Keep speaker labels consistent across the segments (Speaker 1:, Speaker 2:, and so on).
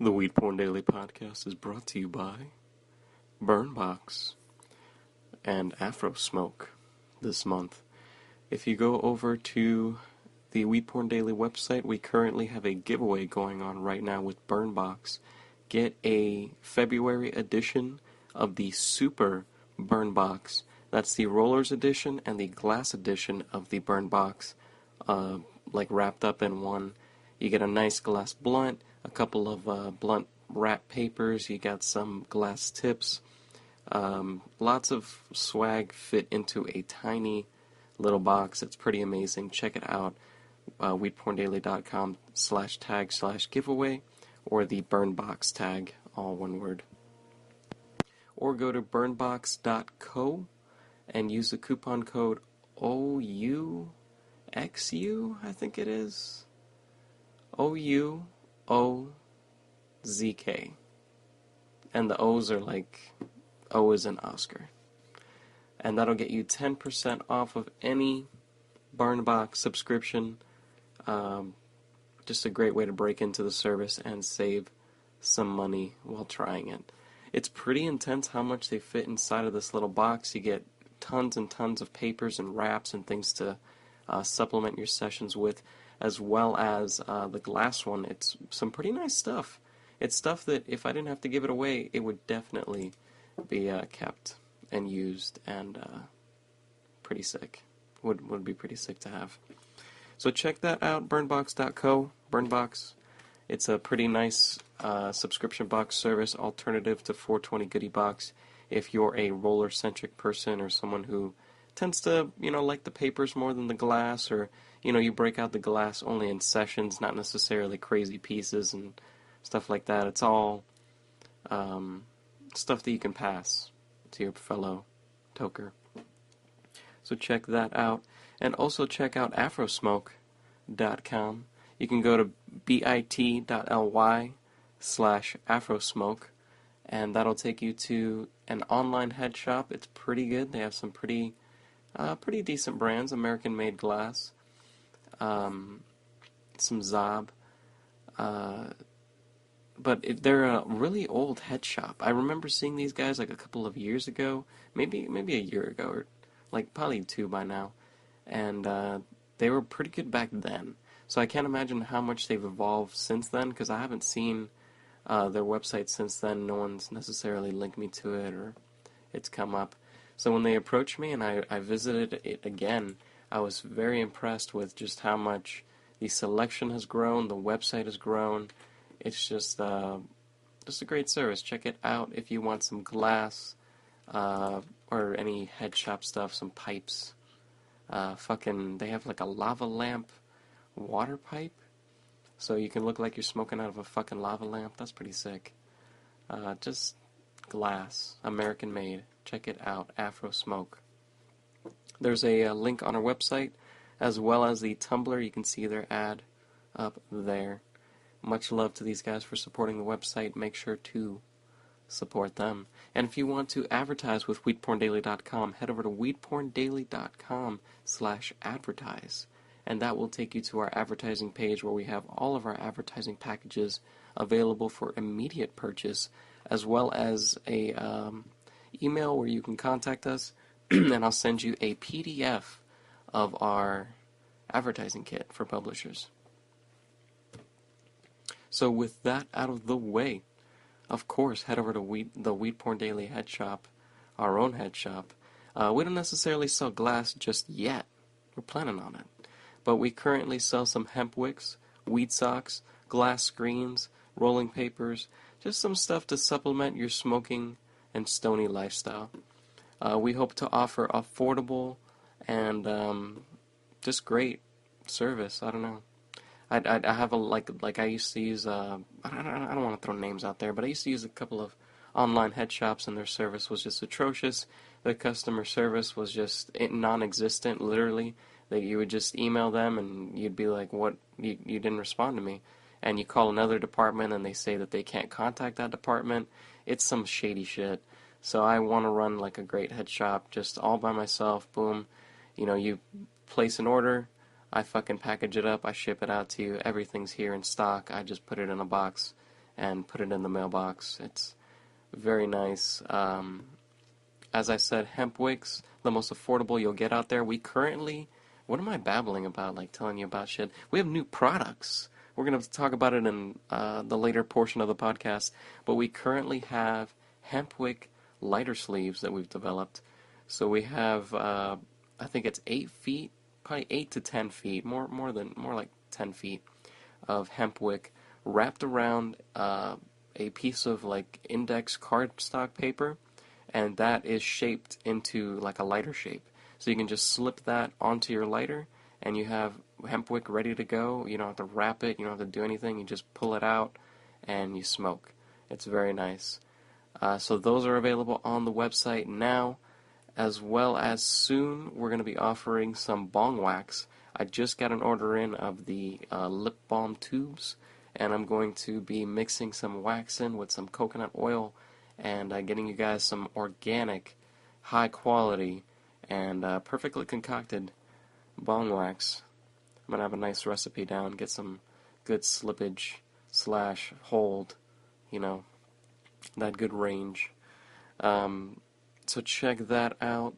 Speaker 1: The Weed Porn Daily podcast is brought to you by Burnbox and Afro Smoke this month. If you go over to the Weed Porn Daily website, we currently have a giveaway going on right now with Burnbox. Get a February edition of the Super Burnbox. That's the Rollers edition and the Glass edition of the Burnbox, wrapped up in one. You get a nice glass blunt, a couple of blunt wrap papers, you got some glass tips, lots of swag fit into a tiny little box. It's pretty amazing. Check it out, weedporndaily.com/tag/giveaway, or the Burnbox tag, all one word. Or go to burnbox.co and use the coupon code OUXU, I think it is. OUOZK. And the O's are like O is in Oscar. And that'll get you 10% off of any Burnbox subscription. Just a great way to break into the service and save some money while trying it. It's pretty intense how much they fit inside of this little box. You get tons and tons of papers and wraps and things to supplement your sessions with, as well as the glass one. It's some pretty nice stuff. It's stuff that if I didn't have to give it away, it would definitely be kept and used, and pretty sick. Would be pretty sick to have. So check that out, burnbox.co. Burnbox. It's a pretty nice subscription box service alternative to 420 Goodie Box if you're a roller-centric person or someone who tends to, like the papers more than the glass, or, you break out the glass only in sessions, not necessarily crazy pieces and stuff like that. It's all stuff that you can pass to your fellow toker. So check that out. And also check out afrosmoke.com. You can go to bit.ly/afrosmoke, and that'll take you to an online head shop. It's pretty good. They have some pretty decent brands, American-made glass, some Zob, but they're a really old head shop. I remember seeing these guys like a couple of years ago, maybe a year ago, or like probably 2 by now, and they were pretty good back then. So I can't imagine how much they've evolved since then, because I haven't seen their website since then. No one's necessarily linked me to it, or it's come up. So when they approached me and I visited it again, I was very impressed with just how much the selection has grown, the website has grown. It's just a great service. Check it out if you want some glass or any head shop stuff, some pipes. They have like a lava lamp water pipe, so you can look like you're smoking out of a fucking lava lamp. That's pretty sick. Just glass, American made. Check it out, Afro Smoke. There's a link on our website, as well as the Tumblr. You can see their ad up there. Much love to these guys for supporting the website. Make sure to support them. And if you want to advertise with WeedPornDaily.com, head over to WeedPornDaily.com/advertise. And that will take you to our advertising page, where we have all of our advertising packages available for immediate purchase, as well as a email where you can contact us, and I'll send you a PDF of our advertising kit for publishers. So with that out of the way, of course, head over to the Weed Porn Daily head shop, our own head shop. We don't necessarily sell glass just yet. We're planning on it. But we currently sell some hemp wicks, weed socks, glass screens, rolling papers, just some stuff to supplement your smoking and stoney lifestyle. We hope to offer affordable and just great service. I don't know. I have I used to use I don't want to throw names out there, but I used to use a couple of online head shops, and their service was just atrocious. The customer service was just non-existent, literally. That you would just email them and you'd be like, what, you didn't respond to me. And you call another department and they say that they can't contact that department. It's some shady shit. So I want to run like a great head shop, just all by myself. Boom. You place an order, I fucking package it up, I ship it out to you, everything's here in stock, I just put it in a box and put it in the mailbox. It's very nice. As I said, hemp wicks, the most affordable you'll get out there. We currently, what am I babbling about, like telling you about shit? We have new products. We're going to talk about it in the later portion of the podcast, but we currently have hemp wick lighter sleeves that we've developed. So we have, I think it's 8 feet, probably 8 to 10 feet, more like 10 feet of hemp wick wrapped around a piece of like index cardstock paper, and that is shaped into like a lighter shape. So you can just slip that onto your lighter, and you have hemp wick ready to go. You don't have to wrap it, you don't have to do anything, you just pull it out, and you smoke. It's very nice. So those are available on the website now, as well as soon we're going to be offering some bong wax. I just got an order in of the lip balm tubes, and I'm going to be mixing some wax in with some coconut oil and getting you guys some organic, high quality, and perfectly concocted bong wax. I'm going to have a nice recipe down, get some good slippage / hold, that good range. So check that out,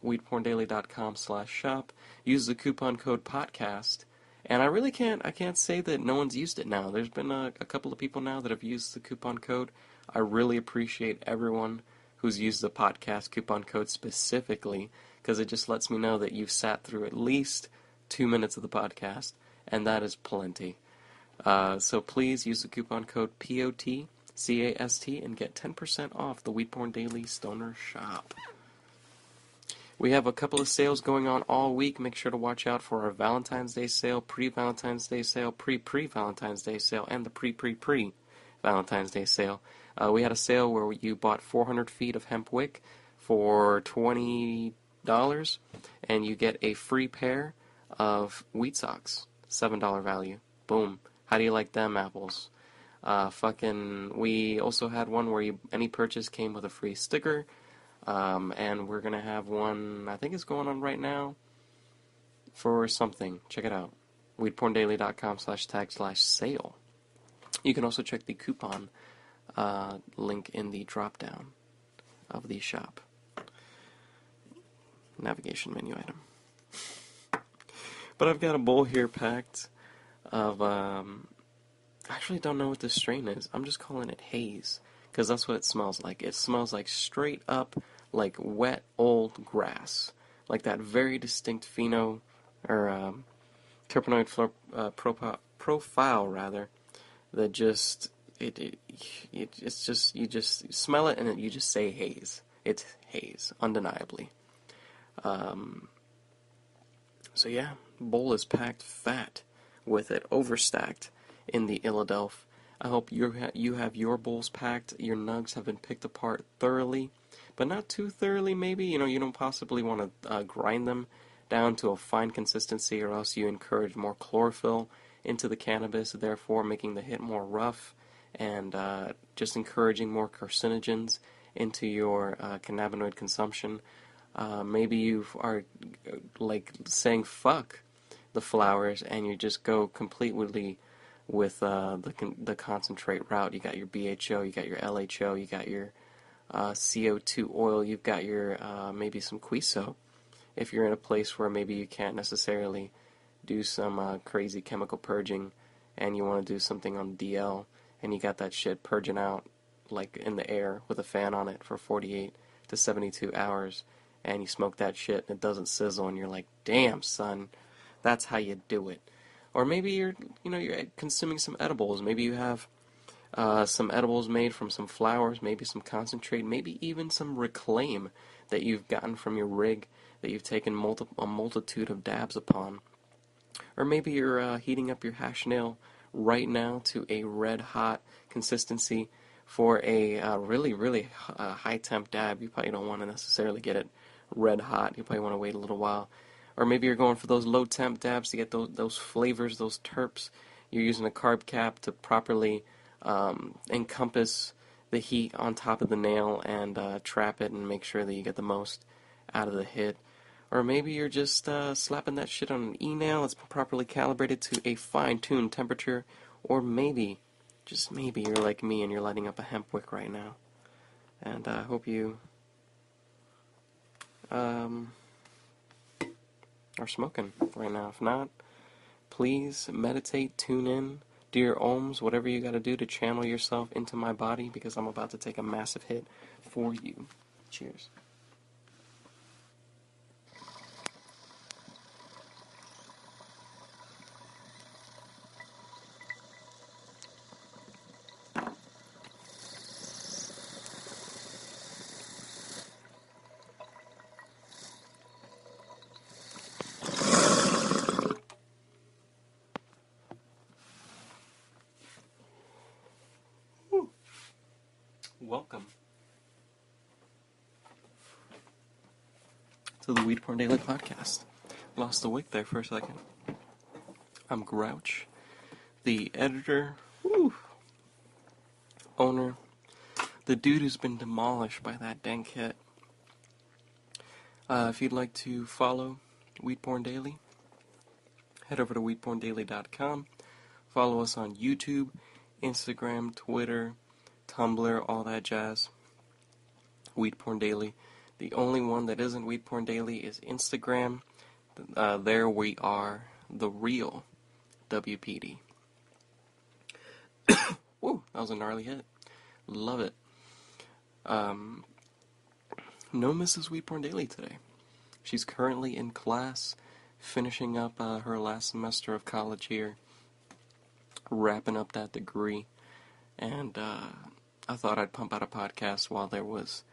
Speaker 1: WeedPornDaily.com/shop. Use the coupon code podcast. And I can't say that no one's used it now. There's been a couple of people now that have used the coupon code. I really appreciate everyone who's used the podcast coupon code specifically, because it just lets me know that you've sat through at least 2 minutes of the podcast, and that is plenty. So please use the coupon code POTCAST and get 10% off the WeedPorn Daily Stoner Shop. We have a couple of sales going on all week. Make sure to watch out for our Valentine's Day sale, pre-Valentine's Day sale, pre-Valentine's Day sale, and the pre-Valentine's Day sale. We had a sale where you bought 400 feet of hemp wick for $20, and you get a free pair of wheat socks, $7 value. Boom. How do you like them apples? We also had one where any purchase came with a free sticker. And we're going to have one, I think it's going on right now, for something. Check it out. WeedPornDaily.com/tag/sale. You can also check the coupon link in the drop-down of the shop. Navigation menu item. But I've got a bowl here packed of, I actually don't know what this strain is. I'm just calling it haze, because that's what it smells like. It smells like straight up, like wet old grass, like that very distinct pheno or terpenoid profile rather. That just it's just you just smell it and you just say haze. It's haze, undeniably. So yeah, bowl is packed fat with it, overstacked in the Illadelph. I hope you have your bowls packed, your nugs have been picked apart thoroughly, but not too thoroughly maybe. You don't possibly want to grind them down to a fine consistency, or else you encourage more chlorophyll into the cannabis, therefore making the hit more rough and just encouraging more carcinogens into your cannabinoid consumption. Maybe you are like saying fuck the flowers and you just go completely with the concentrate route. You got your BHO, you got your LHO, you got your CO2 oil, you've got your maybe some Quiso. If you're in a place where maybe you can't necessarily do some crazy chemical purging and you want to do something on DL and you got that shit purging out like in the air with a fan on it for 48 to 72 hours and you smoke that shit and it doesn't sizzle and you're like, damn son, that's how you do it. Or maybe you're consuming some edibles. Maybe you have some edibles made from some flowers, maybe some concentrate, maybe even some reclaim that you've gotten from your rig that you've taken a multitude of dabs upon. Or maybe you're heating up your hash nail right now to a red hot consistency for a really, really high temp dab. You probably don't want to necessarily get it red hot. You probably want to wait a little while. Or maybe you're going for those low temp dabs to get those flavors, those terps. You're using a carb cap to properly encompass the heat on top of the nail and trap it and make sure that you get the most out of the hit. Or maybe you're just slapping that shit on an e-nail. It's properly calibrated to a fine-tuned temperature. Or maybe just maybe you're like me and you're lighting up a hemp wick right now. And I hope you are smoking right now. If not, please meditate, tune in, do your ohms, whatever you gotta do to channel yourself into my body, because I'm about to take a massive hit for you. Cheers. Welcome to the Weed Porn Daily podcast. Lost the wick there for a second. I'm Grouch, the editor, owner, the dude who's been demolished by that dank hit. If you'd like to follow Weed Porn Daily, head over to WeedPornDaily.com. Follow us on YouTube, Instagram, Twitter, Tumblr, all that jazz. Weed Porn Daily. The only one that isn't Weed Porn Daily is Instagram. There we are, the real WPD. Woo, that was a gnarly hit. Love it. No Mrs. Weed Porn Daily today. She's currently in class, finishing up her last semester of college here, wrapping up that degree, and I thought I'd pump out a podcast while there was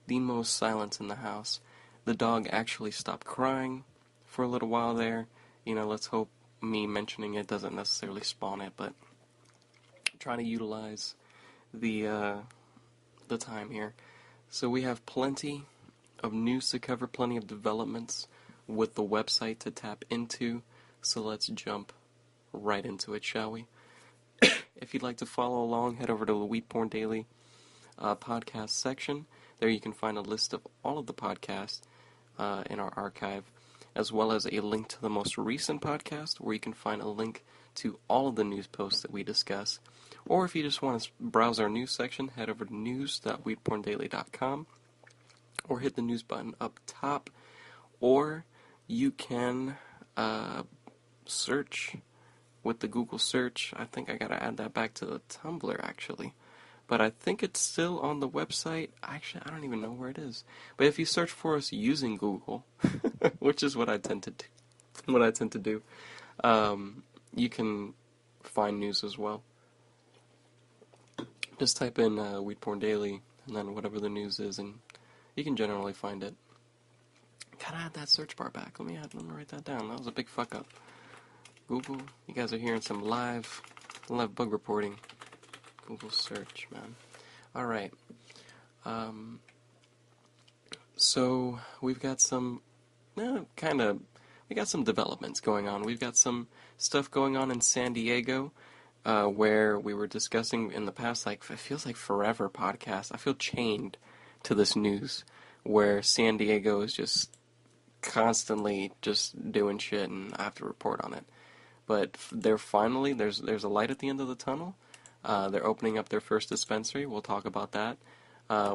Speaker 1: the most silence in the house. The dog actually stopped crying for a little while there. Let's hope me mentioning it doesn't necessarily spawn it, but I'm trying to utilize the time here. So we have plenty of news to cover, plenty of developments with the website to tap into, so let's jump right into it, shall we? If you'd like to follow along, head over to the Weed Porn Daily podcast section. There you can find a list of all of the podcasts in our archive, as well as a link to the most recent podcast, where you can find a link to all of the news posts that we discuss. Or if you just want to browse our news section, head over to news.weedporndaily.com, or hit the news button up top, or you can search with the Google search. I think I gotta add that back to the Tumblr, actually. But I think it's still on the website. Actually, I don't even know where it is. But if you search for us using Google, which is what I tend to do, you can find news as well. Just type in Weed Porn Daily, and then whatever the news is, and you can generally find it. Gotta add that search bar back. Let me write that down. That was a big fuck up. Google, you guys are hearing some live bug reporting. Google search, man. Alright. So, we've got some, we got some developments going on. We've got some stuff going on in San Diego, where we were discussing in the past, it feels like forever podcast. I feel chained to this news, where San Diego is just constantly just doing shit, and I have to report on it. But there's a light at the end of the tunnel. They're opening up their first dispensary. We'll talk about that.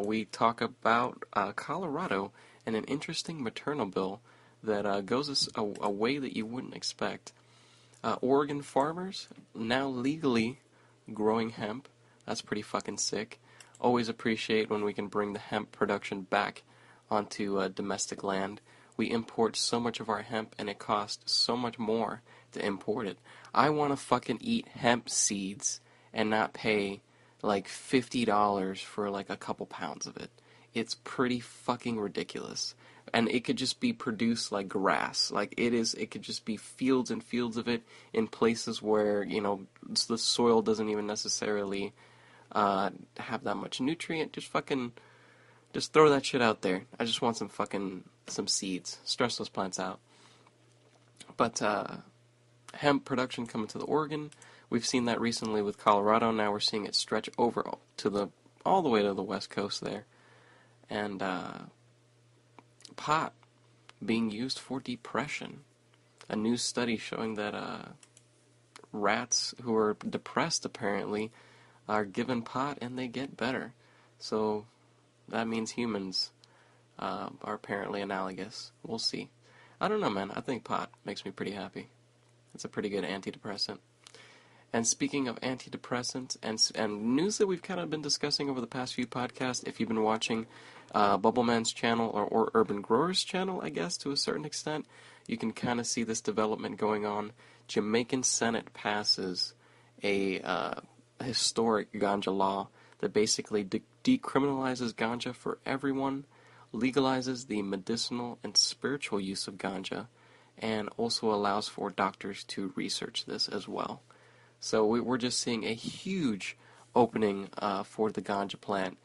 Speaker 1: We talk about Colorado and an interesting maternal bill that goes a way that you wouldn't expect. Oregon farmers now legally growing hemp. That's pretty fucking sick. Always appreciate when we can bring the hemp production back onto domestic land. We import so much of our hemp, and it costs so much more to import it. I want to fucking eat hemp seeds and not pay like $50 for like a couple pounds of it. It's pretty fucking ridiculous. And it could just be produced like grass. It could just be fields and fields of it in places where, the soil doesn't even necessarily have that much nutrient. Just throw that shit out there. I just want some seeds. Stress those plants out. But hemp production coming to the Oregon. We've seen that recently with Colorado. Now we're seeing it stretch over all the way to the west coast there. And pot being used for depression. A new study showing that rats who are depressed apparently are given pot and they get better. So that means humans are apparently analogous. We'll see. I don't know, man. I think pot makes me pretty happy. It's a pretty good antidepressant. And speaking of antidepressants and news that we've kind of been discussing over the past few podcasts, if you've been watching Bubbleman's channel or Urban Growers channel, I guess, to a certain extent, you can kind of see this development going on. Jamaican Senate passes a historic ganja law that basically decriminalizes ganja for everyone, legalizes the medicinal and spiritual use of ganja, and also allows for doctors to research this as well. So we're just seeing a huge opening for the ganja plant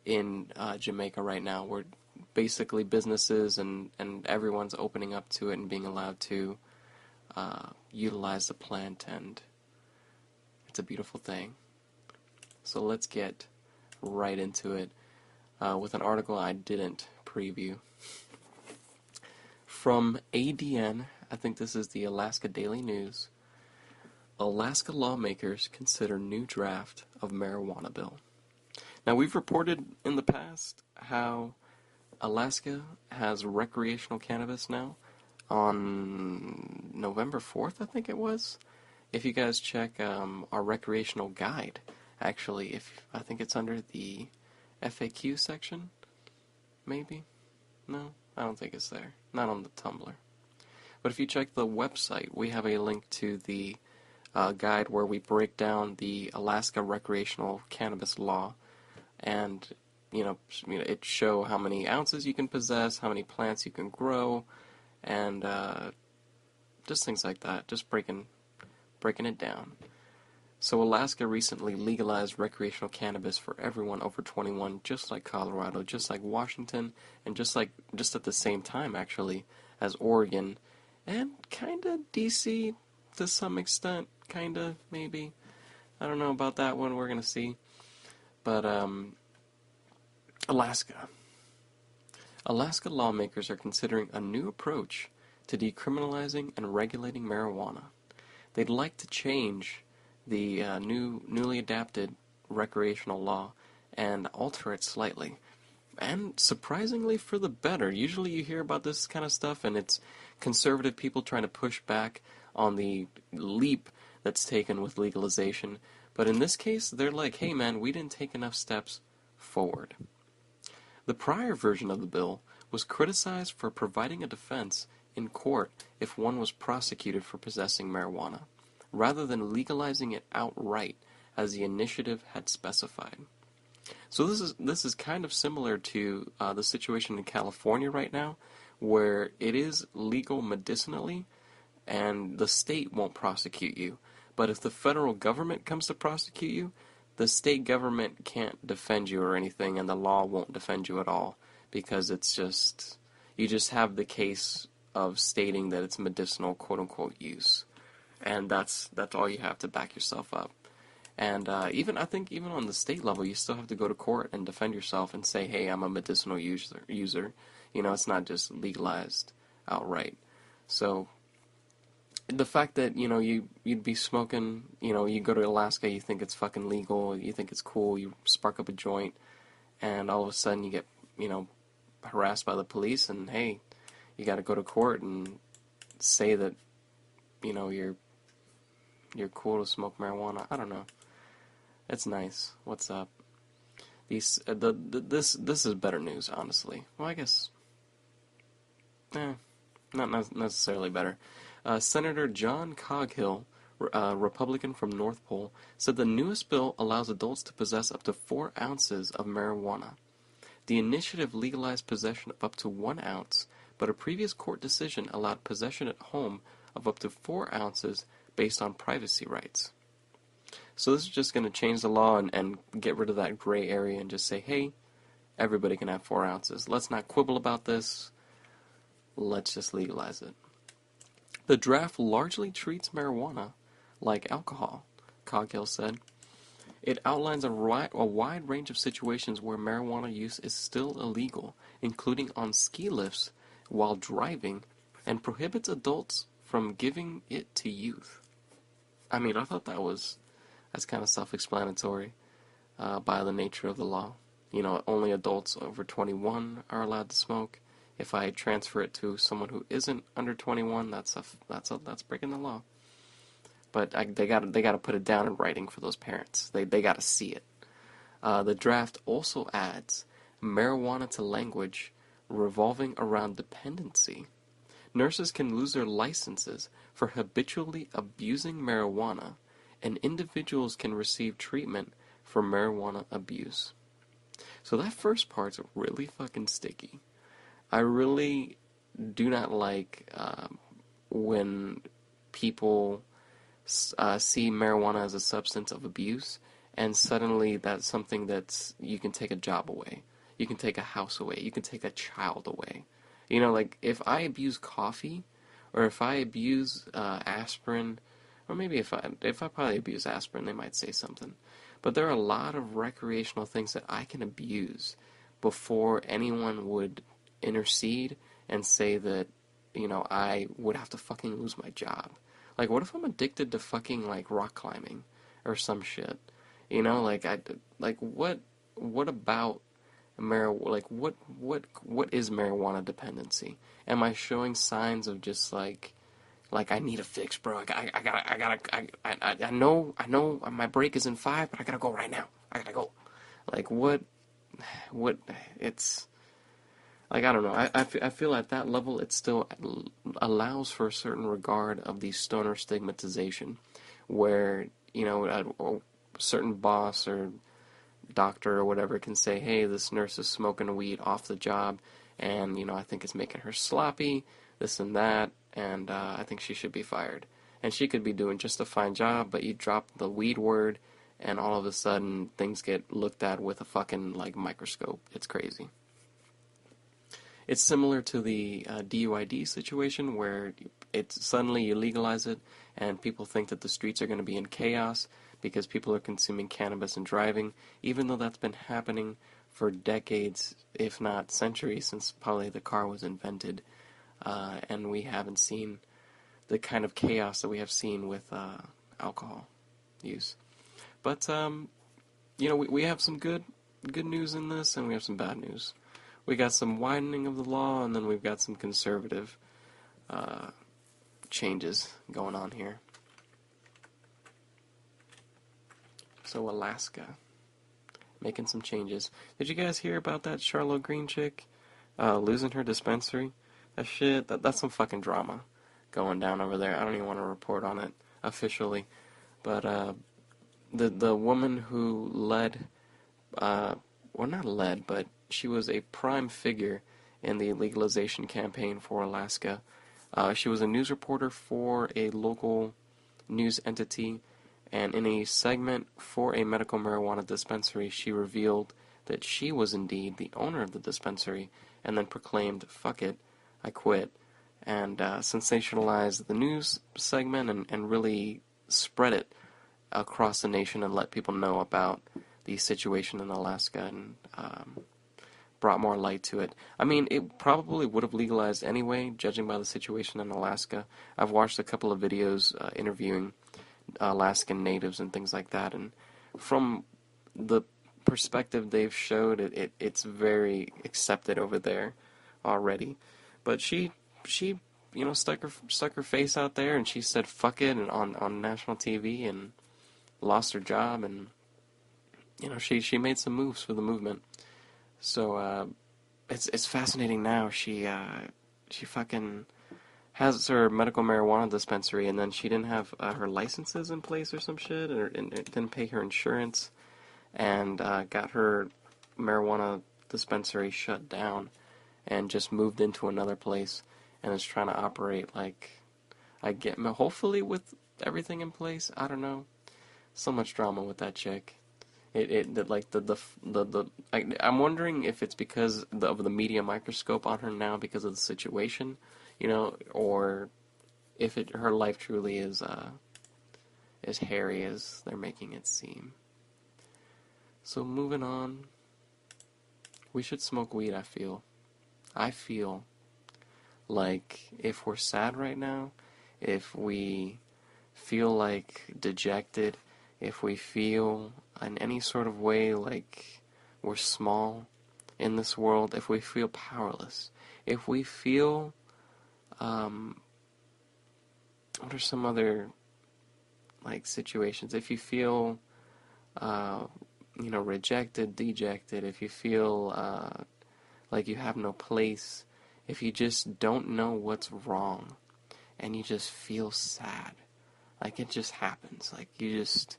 Speaker 1: in Jamaica right now, where basically businesses and everyone's opening up to it and being allowed to utilize the plant, and it's a beautiful thing. So let's get right into it with an article I didn't preview. From ADN, I think this is the Alaska Daily News. Alaska lawmakers consider new draft of marijuana bill. Now, we've reported in the past how Alaska has recreational cannabis now on November 4th, I think it was. If you guys check our recreational guide, actually, I think it's under the FAQ section, maybe? No, I don't think it's there. Not on the Tumblr. But if you check the website, we have a link to the guide where we break down the Alaska recreational cannabis law, and it show how many ounces you can possess, how many plants you can grow, and just things like that. Just breaking it down. So Alaska recently legalized recreational cannabis for everyone over 21, just like Colorado, just like Washington, and just at the same time actually as Oregon, and kinda DC to some extent. Kinda, maybe. I don't know about that one, we're gonna see. But, Alaska. Alaska lawmakers are considering a new approach to decriminalizing and regulating marijuana. They'd like to change the newly adapted recreational law and alter it slightly. And surprisingly for the better. Usually you hear about this kind of stuff and it's conservative people trying to push back on the leap that's taken with legalization. But in this case, they're like, hey man, we didn't take enough steps forward. The prior version of the bill was criticized for providing a defense in court if one was prosecuted for possessing marijuana, rather than legalizing it outright as the initiative had specified. So this is kind of similar to the situation in California right now, where it is legal medicinally, and the state won't prosecute you. But if the federal government comes to prosecute you, the state government can't defend you or anything, and the law won't defend you at all, because you just have the case of stating that it's medicinal quote-unquote use. And that's all you have to back yourself up. And I think even on the state level, you still have to go to court and defend yourself and say, hey, I'm a medicinal user. It's not just legalized outright. So the fact that, you'd be smoking, you go to Alaska, you think it's fucking legal, you think it's cool, you spark up a joint, and all of a sudden you get, harassed by the police, and hey, you gotta go to court and say that, you're cool to smoke marijuana. I don't know. It's nice. What's up? This is better news, honestly. Well, I guess, not necessarily better. Senator John Coghill, Republican from North Pole, said the newest bill allows adults to possess up to 4 ounces of marijuana. The initiative legalized possession of up to 1 ounce, but a previous court decision allowed possession at home of up to 4 ounces based on privacy rights. So this is just going to change the law and get rid of that gray area and just say, hey, everybody can have 4 ounces. Let's not quibble about this. Let's just legalize it. The draft largely treats marijuana like alcohol, Coghill said. It outlines a wide range of situations where marijuana use is still illegal, including on ski lifts while driving, and prohibits adults from giving it to youth. I mean, I thought that's kind of self-explanatory. by the nature of the law. You know, only adults over 21 are allowed to smoke. If I transfer it to someone who isn't under 21, that's breaking the law. But they gotta put it down in writing for those parents. They gotta see it. The draft also adds marijuana to language revolving around dependency. Nurses can lose their licenses for habitually abusing marijuana, and individuals can receive treatment for marijuana abuse. So that first part's really fucking sticky. I really do not like when people see marijuana as a substance of abuse, and suddenly that's something that's, you can take a job away, you can take a house away, you can take a child away. You know, like, if I abuse coffee, or if I abuse aspirin, or maybe if I probably abuse aspirin, they might say something. But there are a lot of recreational things that I can abuse before anyone would intercede and say that, you know, I would have to fucking lose my job. Like, what if I'm addicted to fucking, like, rock climbing or some shit? You know, like, what about marijuana? Like, what is marijuana dependency? Am I showing signs of just, like, I need a fix, bro. I know my break is in 5, but I gotta go right now. I gotta go. Like, it's, like, I don't know. I feel at that level it still allows for a certain regard of the stoner stigmatization, where, you know, a certain boss or doctor or whatever can say, hey, this nurse is smoking weed off the job, and, you know, I think it's making her sloppy, this and that, and I think she should be fired. And she could be doing just a fine job, but you drop the weed word, and all of a sudden things get looked at with a fucking, like, microscope. It's crazy. It's similar to the DUID situation, where it's suddenly you legalize it, and people think that the streets are going to be in chaos because people are consuming cannabis and driving, even though that's been happening for decades, if not centuries, since probably the car was invented, and we haven't seen the kind of chaos that we have seen with alcohol use. But you know, we have some good news in this, and we have some bad news. We got some widening of the law, and then we've got some conservative changes going on here. So Alaska, making some changes. Did you guys hear about that Charlotte Green chick losing her dispensary? That shit, that's some fucking drama going down over there. I don't even want to report on it officially. But the woman who led, well, not led, but she was a prime figure in the legalization campaign for Alaska. She was a news reporter for a local news entity, and in a segment for a medical marijuana dispensary, she revealed that she was indeed the owner of the dispensary, and then proclaimed, fuck it, I quit, and sensationalized the news segment and really spread it across the nation and let people know about the situation in Alaska, and brought more light to it. I mean, it probably would have legalized anyway, judging by the situation in Alaska. I've watched a couple of videos interviewing Alaskan natives and things like that, and from the perspective they've showed, it's very accepted over there already. But she you know, stuck her face out there, and she said fuck it, and on national TV, and lost her job, and, you know, she made some moves for the movement. So it's fascinating now. She fucking has her medical marijuana dispensary, and then she didn't have her licenses in place or some shit, and didn't pay her insurance, and got her marijuana dispensary shut down, and just moved into another place, and is trying to operate like, hopefully with everything in place. I don't know. So much drama with that chick. I'm wondering if it's because of the media microscope on her now because of the situation, you know, or if her life truly is as hairy as they're making it seem. So moving on, we should smoke weed. I feel like if we're sad right now, if we feel like dejected, if we feel in any sort of way like we're small in this world, if we feel powerless, if we feel, what are some other like situations? If you feel, rejected, dejected, if you feel like you have no place, if you just don't know what's wrong, and you just feel sad, like it just happens, like you just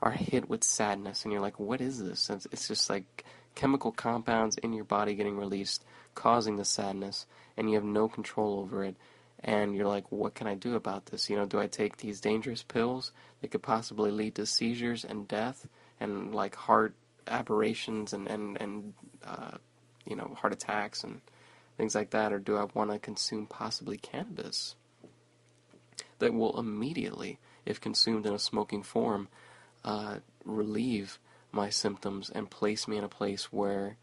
Speaker 1: are hit with sadness, and you're like, what is this? And it's just like chemical compounds in your body getting released, causing the sadness, and you have no control over it. And you're like, what can I do about this? Do I take these dangerous pills that could possibly lead to seizures and death and like heart aberrations and heart attacks and things like that? Or do I want to consume possibly cannabis that will immediately, if consumed in a smoking form, relieve my symptoms and place me in a place where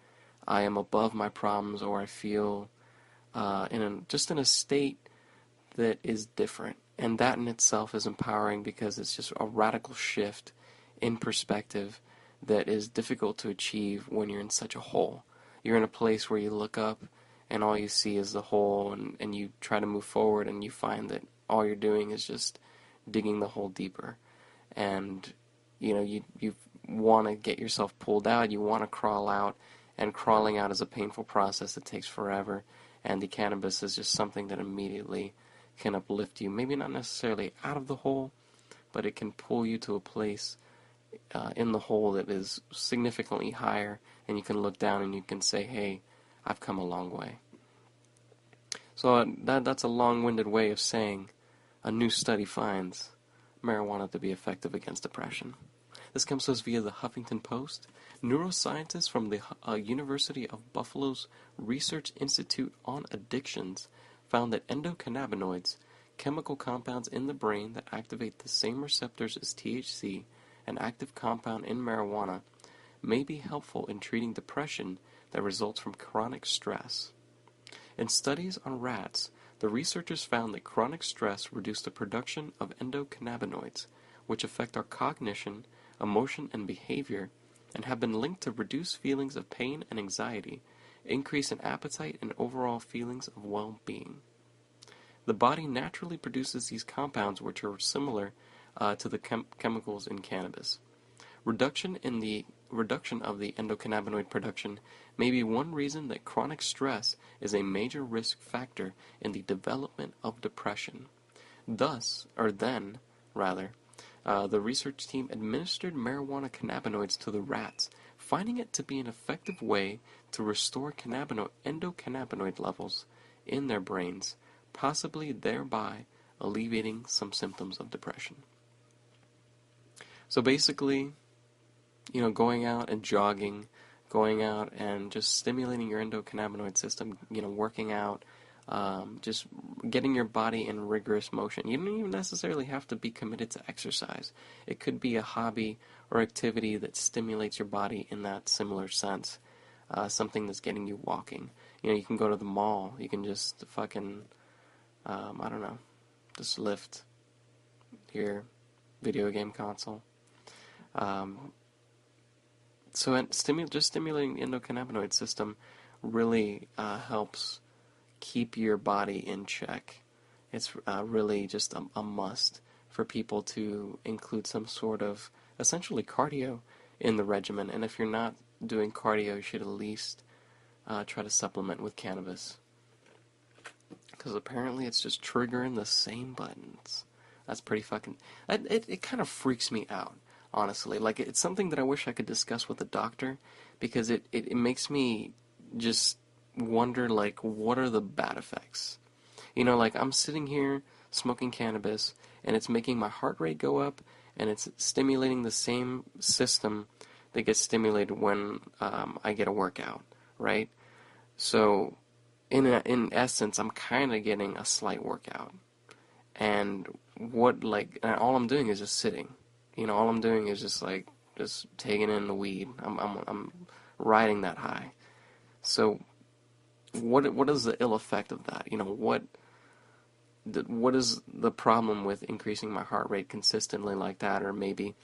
Speaker 1: I am above my problems, or I feel just in a state that is different. And that in itself is empowering, because it's just a radical shift in perspective that is difficult to achieve when you're in such a hole. You're in a place where you look up and all you see is the hole, and you try to move forward and you find that all you're doing is just digging the hole deeper. And you want to get yourself pulled out, you want to crawl out, and crawling out is a painful process that takes forever, and the cannabis is just something that immediately can uplift you, maybe not necessarily out of the hole, but it can pull you to a place in the hole that is significantly higher, and you can look down and you can say, hey, I've come a long way. So that's a long-winded way of saying a new study finds marijuana to be effective against depression. This comes to us via the Huffington Post. Neuroscientists from the University of Buffalo's Research Institute on Addictions found that endocannabinoids, chemical compounds in the brain that activate the same receptors as THC, an active compound in marijuana, may be helpful in treating depression that results from chronic stress. In studies on rats, the researchers found that chronic stress reduced the production of endocannabinoids, which affect our cognition, emotion, and behavior, and have been linked to reduced feelings of pain and anxiety, increase in appetite, and overall feelings of well-being. The body naturally produces these compounds, which are similar to the chemicals in cannabis. Reduction of the endocannabinoid production may be one reason that chronic stress is a major risk factor in the development of depression. The research team administered marijuana cannabinoids to the rats, finding it to be an effective way to restore endocannabinoid levels in their brains, possibly thereby alleviating some symptoms of depression. So basically, going out and jogging, going out and just stimulating your endocannabinoid system, working out, just getting your body in rigorous motion. You don't even necessarily have to be committed to exercise. It could be a hobby or activity that stimulates your body in that similar sense, something that's getting you walking. You can go to the mall, you can just fucking, just lift your video game console. So just stimulating the endocannabinoid system really helps keep your body in check. It's really just a must for people to include some sort of essentially cardio in the regimen. And if you're not doing cardio, you should at least try to supplement with cannabis, because apparently it's just triggering the same buttons. That's pretty fucking... It kind of freaks me out, honestly. Like, it's something that I wish I could discuss with a doctor, because it makes me just wonder, like, what are the bad effects? Like, I'm sitting here smoking cannabis, and it's making my heart rate go up, and it's stimulating the same system that gets stimulated when I get a workout, right? So, in essence, I'm kind of getting a slight workout. And all I'm doing is just sitting. All I'm doing is just taking in the weed. I'm riding that high. So, what is the ill effect of that? What is the problem with increasing my heart rate consistently like that? Or maybe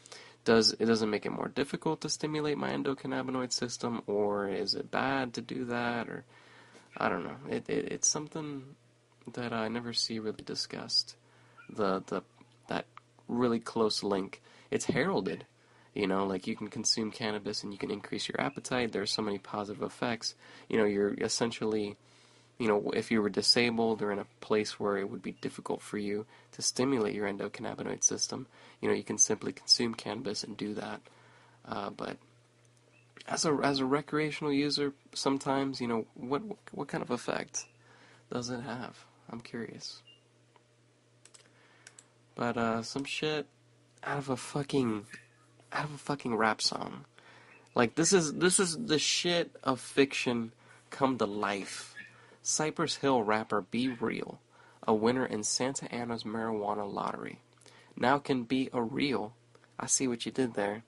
Speaker 1: does it make it more difficult to stimulate my endocannabinoid system, or is it bad to do that, or I don't know. It's something that I never see really discussed. The that really close link. It's heralded, like you can consume cannabis and you can increase your appetite. There's so many positive effects. You're essentially, if you were disabled or in a place where it would be difficult for you to stimulate your endocannabinoid system, you can simply consume cannabis and do that. But as a recreational user, sometimes, what kind of effect does it have? I'm curious. But some shit out of a fucking rap song. Like this is the shit of fiction come to life. Cypress Hill rapper Be Real, a winner in Santa Ana's marijuana lottery, now can be a real. I see what you did there,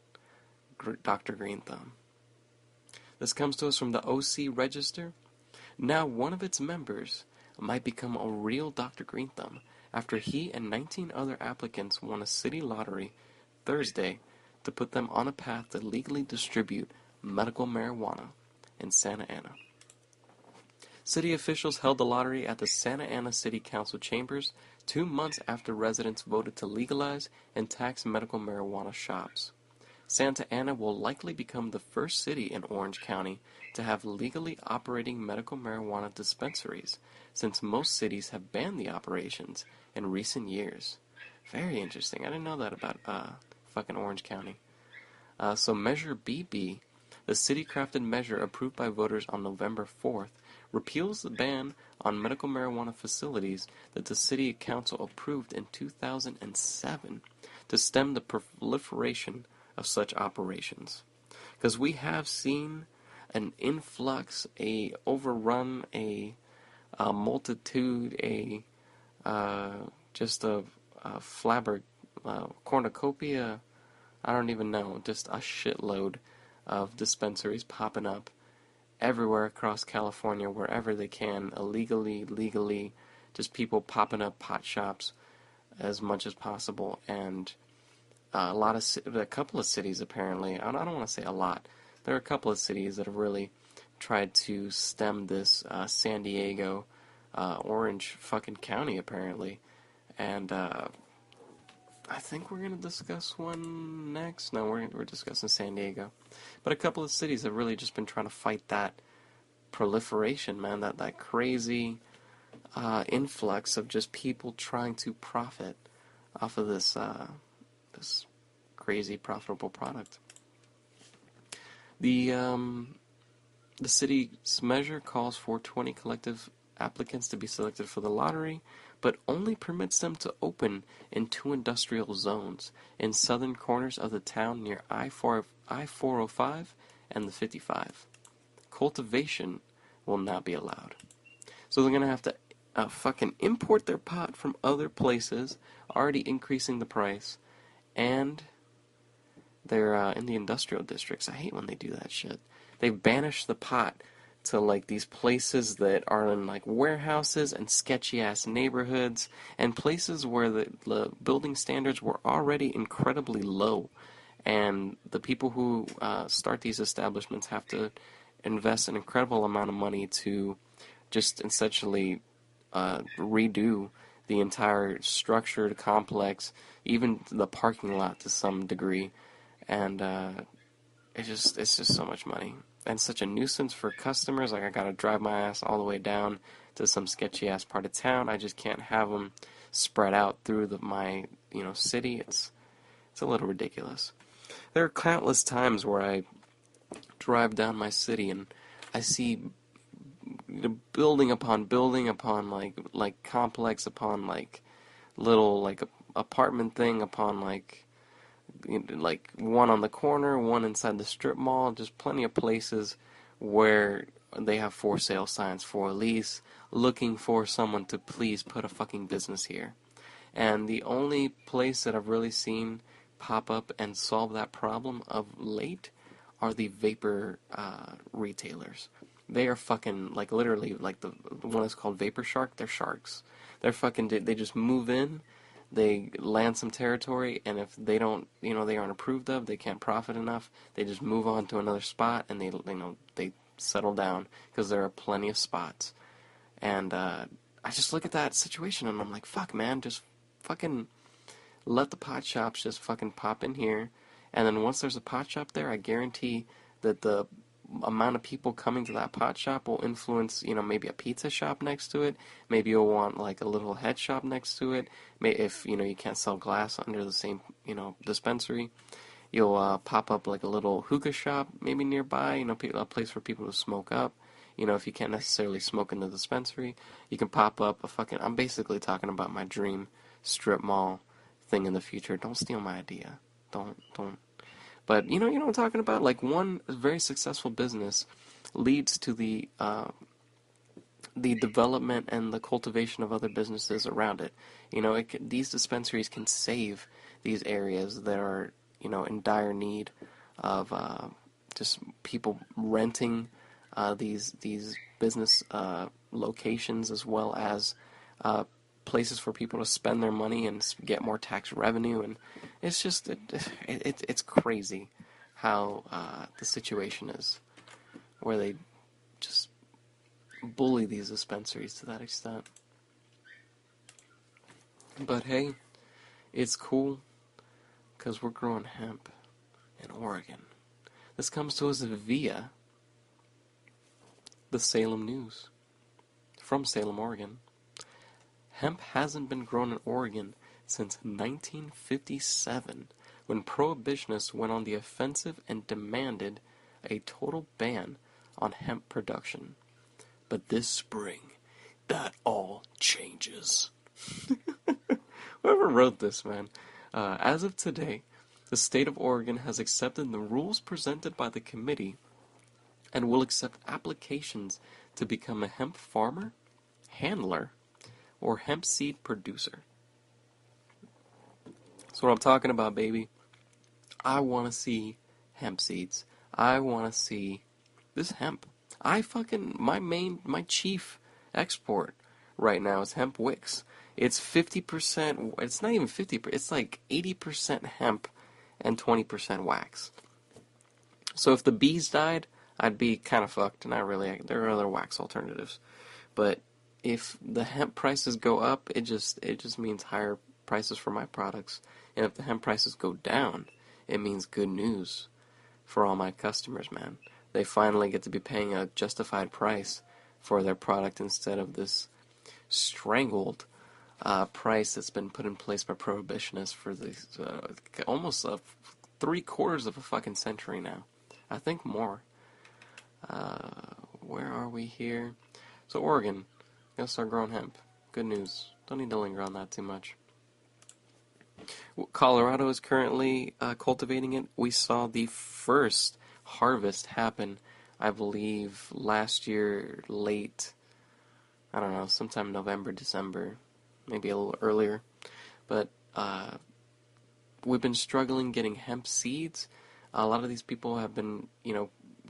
Speaker 1: Dr. Green Thumb. This comes to us from the OC Register. Now one of its members might become a real Dr. Green Thumb after he and 19 other applicants won a city lottery Thursday to put them on a path to legally distribute medical marijuana in Santa Ana. City officials held the lottery at the Santa Ana City Council chambers 2 months after residents voted to legalize and tax medical marijuana shops. Santa Ana will likely become the first city in Orange County to have legally operating medical marijuana dispensaries, since most cities have banned the operations in recent years. Very interesting. I didn't know that about fucking Orange County. So Measure BB, the city-crafted measure approved by voters on November 4th, repeals the ban on medical marijuana facilities that the city council approved in 2007 to stem the proliferation of such operations. Because we have seen an influx, a overrun, a multitude, just a cornucopia, I don't even know, just a shitload of dispensaries popping up everywhere across California, wherever they can, illegally, legally, just people popping up pot shops as much as possible. And a couple of cities apparently, I don't want to say a lot, there are a couple of cities that have really tried to stem this. San Diego, Orange fucking County apparently, and I think we're going to discuss one next. No, we're discussing San Diego. But a couple of cities have really just been trying to fight that proliferation, man, that crazy influx of just people trying to profit off of this crazy profitable product. The city's measure calls for 20 collective applicants to be selected for the lottery, but only permits them to open in 2 industrial zones in southern corners of the town near I-405 and the 55. Cultivation will not be allowed. So they're going to have to fucking import their pot from other places, already increasing the price, and they're in the industrial districts. I hate when they do that shit. They've banished the pot to like these places that are in like warehouses and sketchy ass neighborhoods and places where the building standards were already incredibly low, and the people who start these establishments have to invest an incredible amount of money to just essentially redo the entire structured complex, even the parking lot to some degree, and it's just so much money. And such a nuisance for customers. Like, I gotta drive my ass all the way down to some sketchy ass part of town. I just can't have them spread out through my city. It's a little ridiculous. There are countless times where I drive down my city and I see building upon like complex upon like little like apartment thing upon like one on the corner, one inside the strip mall, just plenty of places where they have for sale signs, for lease, looking for someone to please put a fucking business here. And the only place that I've really seen pop up and solve that problem of late are the vapor retailers. They are fucking, like, literally, like the one is called Vapor Shark, they're sharks. They're fucking, they just move in, they land some territory, and if they don't, they aren't approved of, they can't profit enough, they just move on to another spot, and they settle down because there are plenty of spots. And I just look at that situation, and I'm like, fuck, man, just fucking let the pot shops just fucking pop in here, and then once there's a pot shop there, I guarantee that the amount of people coming to that pot shop will influence, maybe a pizza shop next to it. Maybe you'll want like a little head shop next to it. If, you can't sell glass under the same, dispensary, you'll pop up like a little hookah shop maybe nearby, a place for people to smoke up. If you can't necessarily smoke in the dispensary, you can pop up I'm basically talking about my dream strip mall thing in the future. Don't steal my idea. Don't. But you know what I'm talking about? Like, one very successful business leads to the development and the cultivation of other businesses around it. These dispensaries can save these areas that are, in dire need of just people renting these business locations, as well as places for people to spend their money and get more tax revenue. And it's just it's crazy how the situation is, where they just bully these dispensaries to that extent. But hey, it's cool because we're growing hemp in Oregon. This comes to us via the Salem News from Salem, Oregon. Hemp hasn't been grown in Oregon since 1957, when prohibitionists went on the offensive and demanded a total ban on hemp production. But this spring, that all changes. Whoever wrote this, man. As of today, the state of Oregon has accepted the rules presented by the committee and will accept applications to become a hemp farmer, handler, or hemp seed producer. That's what I'm talking about, baby. I want to see hemp seeds. I want to see this hemp. My chief export right now is hemp wicks. It's 50%, it's not even 50%, it's like 80% hemp and 20% wax. So if the bees died, I'd be kind of fucked. Not really. There are other wax alternatives. But if the hemp prices go up, it just means higher prices for my products. And if the hemp prices go down, it means good news for all my customers, man. They finally get to be paying a justified price for their product instead of this strangled price that's been put in place by prohibitionists for these almost 3/4 of a fucking century now. I think more. Where are we here? So Oregon, gotta start growing hemp. Good news. Don't need to linger on that too much. Colorado is currently cultivating it. We saw the first harvest happen, I believe, last year, late, I don't know, sometime November, December, maybe a little earlier. But we've been struggling getting hemp seeds. A lot of these people have been,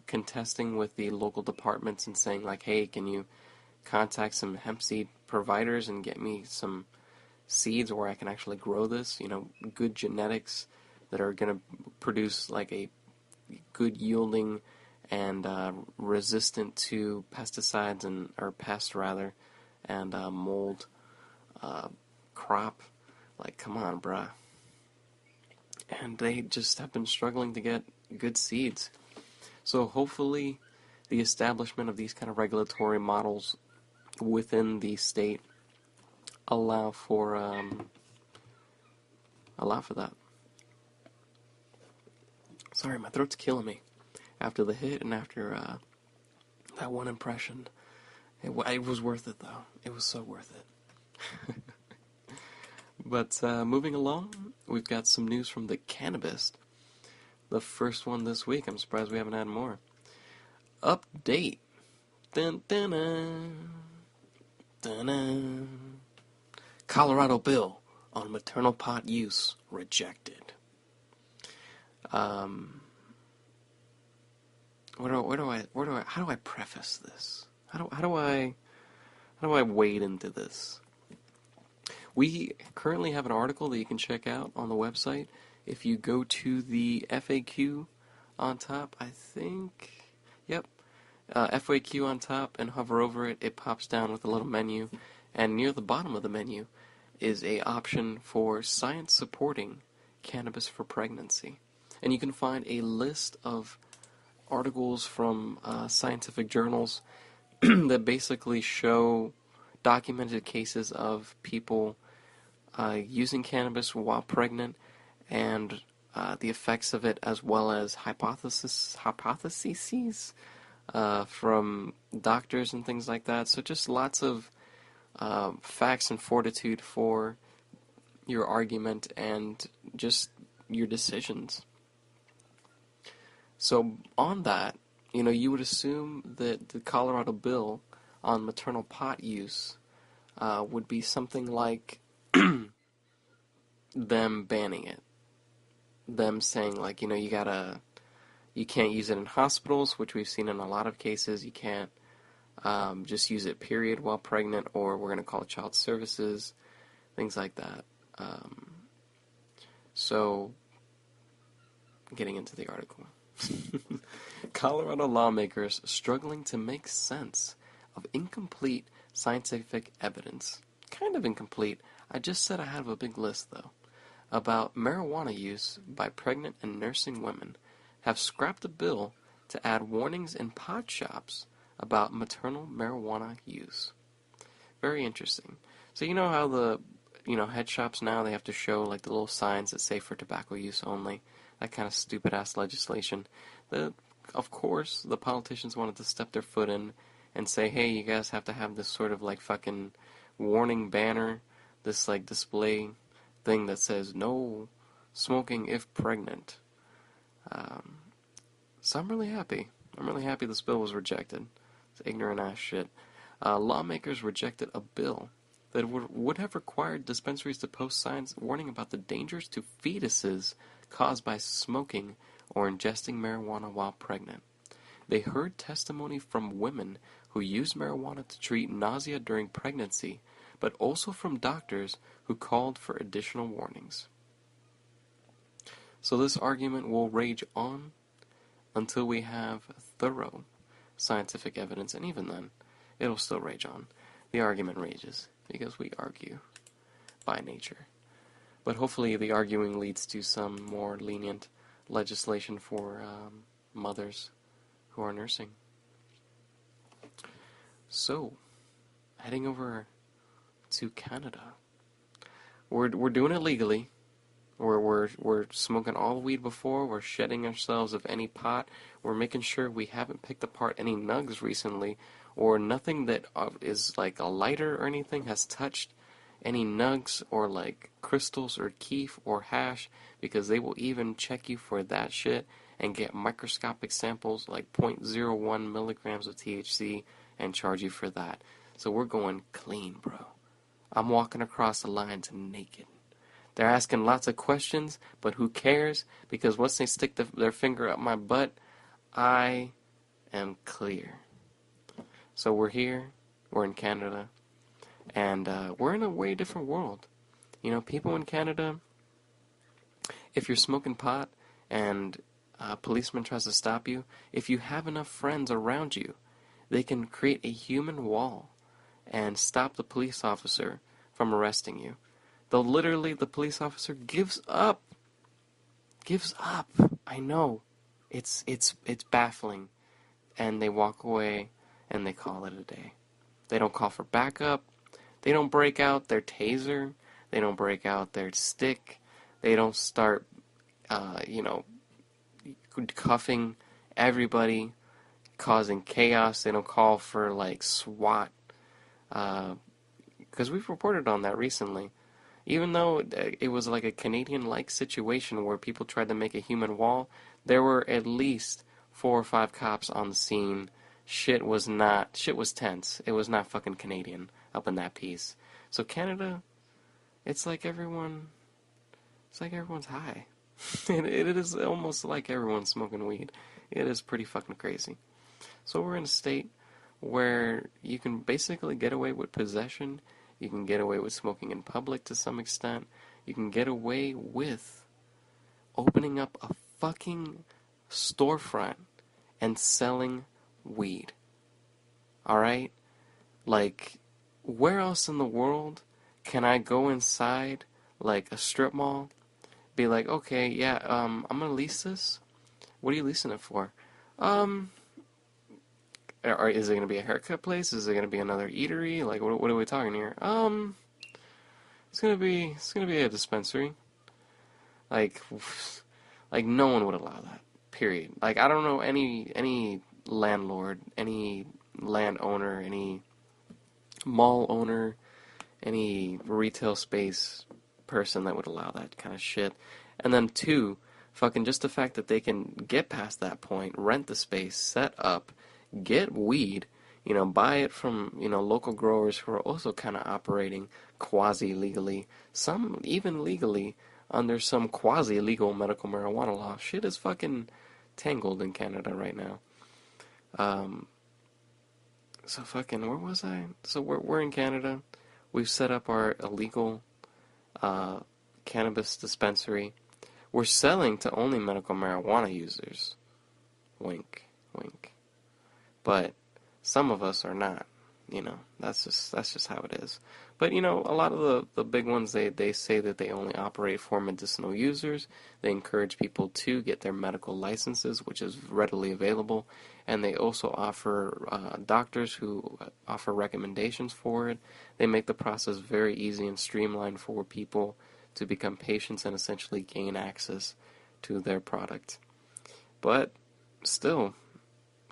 Speaker 1: contesting with the local departments and saying, like, hey, can you contact some hemp seed providers and get me some seeds where I can actually grow this, good genetics that are going to produce like a good yielding and resistant to pesticides or pests rather, and mold crop. Like, come on, bruh. And they just have been struggling to get good seeds. So hopefully the establishment of these kind of regulatory models within the state allow for that. Sorry, my throat's killing me after the hit and after that one impression. It was worth it, though. It was so worth it. But moving along, we've got some news from the Cannabist. The first one this week. I'm surprised we haven't had more. Update. Dun, dun, dun. Dun, dun. Colorado bill on maternal pot use rejected. How do I preface this? How do I wade into this? We currently have an article that you can check out on the website. If you go to the FAQ on top, I think, yep, FAQ on top and hover over it, it pops down with a little menu. And near the bottom of the menu is a option for science supporting cannabis for pregnancy. And you can find a list of articles from scientific journals that basically show documented cases of people using cannabis while pregnant and the effects of it, as well as hypotheses from doctors and things like that. So just lots of facts and fortitude for your argument and just your decisions. So on that, you would assume that the Colorado bill on maternal pot use would be something like them banning it. Them saying, like, you can't use it in hospitals, which we've seen in a lot of cases. You can't just use it, period, while pregnant, or we're going to call child services, things like that. So, getting into the article. Colorado lawmakers struggling to make sense of incomplete scientific evidence. Kind of incomplete. I just said I have a big list, though, about marijuana use by pregnant and nursing women have scrapped a bill to add warnings in pot shops about maternal marijuana use. Very interesting. So you know how the head shops now, they have to show like the little signs that say for tobacco use only, that kind of stupid ass legislation. Of course, the politicians wanted to step their foot in and say, hey, you guys have to have this sort of like fucking warning banner, this like display thing that says no smoking if pregnant. So I'm really happy. I'm really happy this bill was rejected. It's ignorant ass shit. Lawmakers rejected a bill that would have required dispensaries to post signs warning about the dangers to fetuses caused by smoking or ingesting marijuana while pregnant. They heard testimony from women who used marijuana to treat nausea during pregnancy, but also from doctors who called for additional warnings. So this argument will rage on until we have thorough scientific evidence, and even then, it'll still rage on. The argument rages, because we argue by nature. But hopefully the arguing leads to some more lenient legislation for mothers who are nursing. So, heading over to Canada. We're doing it legally. We're smoking all weed before. We're shedding ourselves of any pot. We're making sure we haven't picked apart any nugs recently, or nothing that is like a lighter or anything has touched any nugs or like crystals or keef or hash, because they will even check you for that shit and get microscopic samples like 0.01 milligrams of THC and charge you for that. So we're going clean, bro. I'm walking across the lines naked. They're asking lots of questions, but who cares? Because once they stick their finger up my butt, I am clear. So we're here, we're in Canada, and we're in a way different world. People in Canada, if you're smoking pot and a policeman tries to stop you, if you have enough friends around you, they can create a human wall and stop the police officer from arresting you. The police officer gives up. I know. It's baffling. And they walk away and they call it a day. They don't call for backup. They don't break out their taser. They don't break out their stick. They don't start, cuffing everybody, causing chaos. They don't call for, like, SWAT. Because we've reported on that recently. Even though it was like a Canadian-like situation where people tried to make a human wall, there were at least 4 or 5 cops on the scene. Shit was tense. It was not fucking Canadian up in that piece. So Canada, it's like everyone's high. It is almost like everyone's smoking weed. It is pretty fucking crazy. So we're in a state where you can basically get away with possession You can get away with smoking in public to some extent. You can get away with opening up a fucking storefront and selling weed. Alright? Like, where else in the world can I go inside, like, a strip mall, be like, okay, yeah, I'm gonna lease this? What are you leasing it for? Um, or is it gonna be a haircut place? Is it gonna be another eatery? Like, what are we talking here? It's gonna be a dispensary. Like, like no one would allow that. Period. Like, I don't know any landlord, any landowner, any mall owner, any retail space person that would allow that kind of shit. And then two, fucking just the fact that they can get past that point, rent the space, set up, get weed, buy it from, local growers who are also kind of operating quasi-legally, some even legally under some quasi-legal medical marijuana law. Shit is fucking tangled in Canada right now. So fucking, where was I? So we're in Canada. We've set up our illegal cannabis dispensary. We're selling to only medical marijuana users. Wink, wink. But some of us are not. That's just how it is. But a lot of the big ones, they say that they only operate for medicinal users. They encourage people to get their medical licenses, which is readily available, and they also offer doctors who offer recommendations for it. They make the process very easy and streamlined for people to become patients and essentially gain access to their product. But still,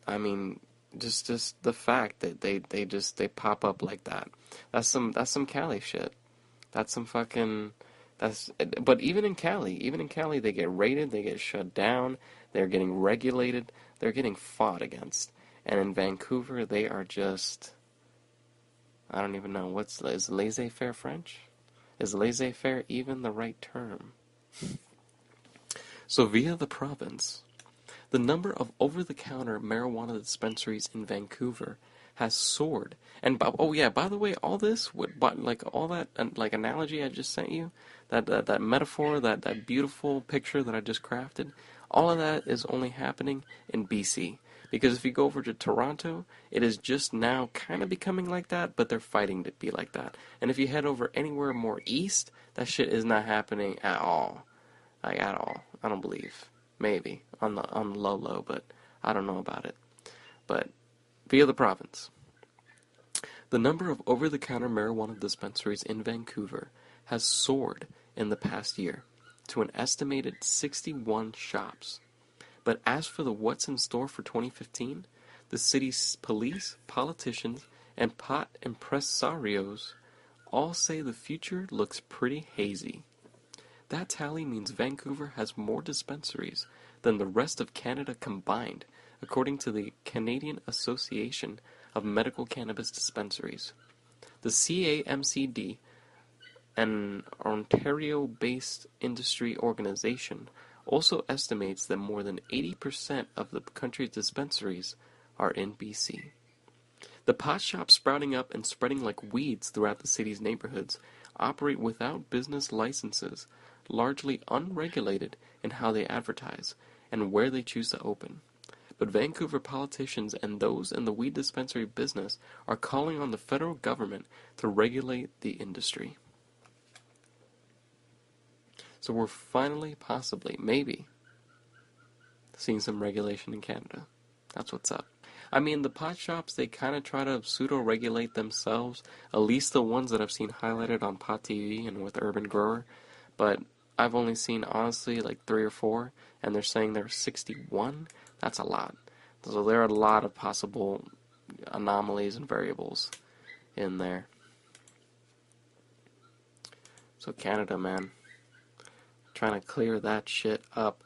Speaker 1: I mean, just the fact that they pop up like that. That's some Cali shit. That's some fucking but even in Cali they get raided, they get shut down, they're getting regulated, they're getting fought against. And in Vancouver they are just, I don't even know, is laissez-faire French? Is laissez-faire even the right term? So via the province, the number of over-the-counter marijuana dispensaries in Vancouver has soared. And oh yeah, by the way, all this, like all that, like analogy I just sent you, that metaphor, that beautiful picture that I just crafted, all of that is only happening in BC. Because if you go over to Toronto, it is just now kind of becoming like that, but they're fighting to be like that. And if you head over anywhere more east, that shit is not happening at all. Like, at all. I don't believe. Maybe. On the low, but I don't know about it. But, via the province, the number of over-the-counter marijuana dispensaries in Vancouver has soared in the past year to an estimated 61 shops. But as for the what's in store for 2015, the city's police, politicians, and pot impresarios all say the future looks pretty hazy. That tally means Vancouver has more dispensaries than the rest of Canada combined, according to the Canadian Association of Medical Cannabis Dispensaries. The CAMCD, an Ontario-based industry organization, also estimates that more than 80% of the country's dispensaries are in BC. The pot shops sprouting up and spreading like weeds throughout the city's neighborhoods operate without business licenses, largely unregulated in how they advertise and where they choose to open. But Vancouver politicians and those in the weed dispensary business are calling on the federal government to regulate the industry. So we're finally, possibly, maybe, seeing some regulation in Canada. That's what's up. I mean, the pot shops, they kind of try to pseudo-regulate themselves, at least the ones that I've seen highlighted on Pot TV and with Urban Grower, but I've only seen, honestly, like 3 or 4, and they're saying there's 61. That's a lot. So there are a lot of possible anomalies and variables in there. So Canada, man, trying to clear that shit up.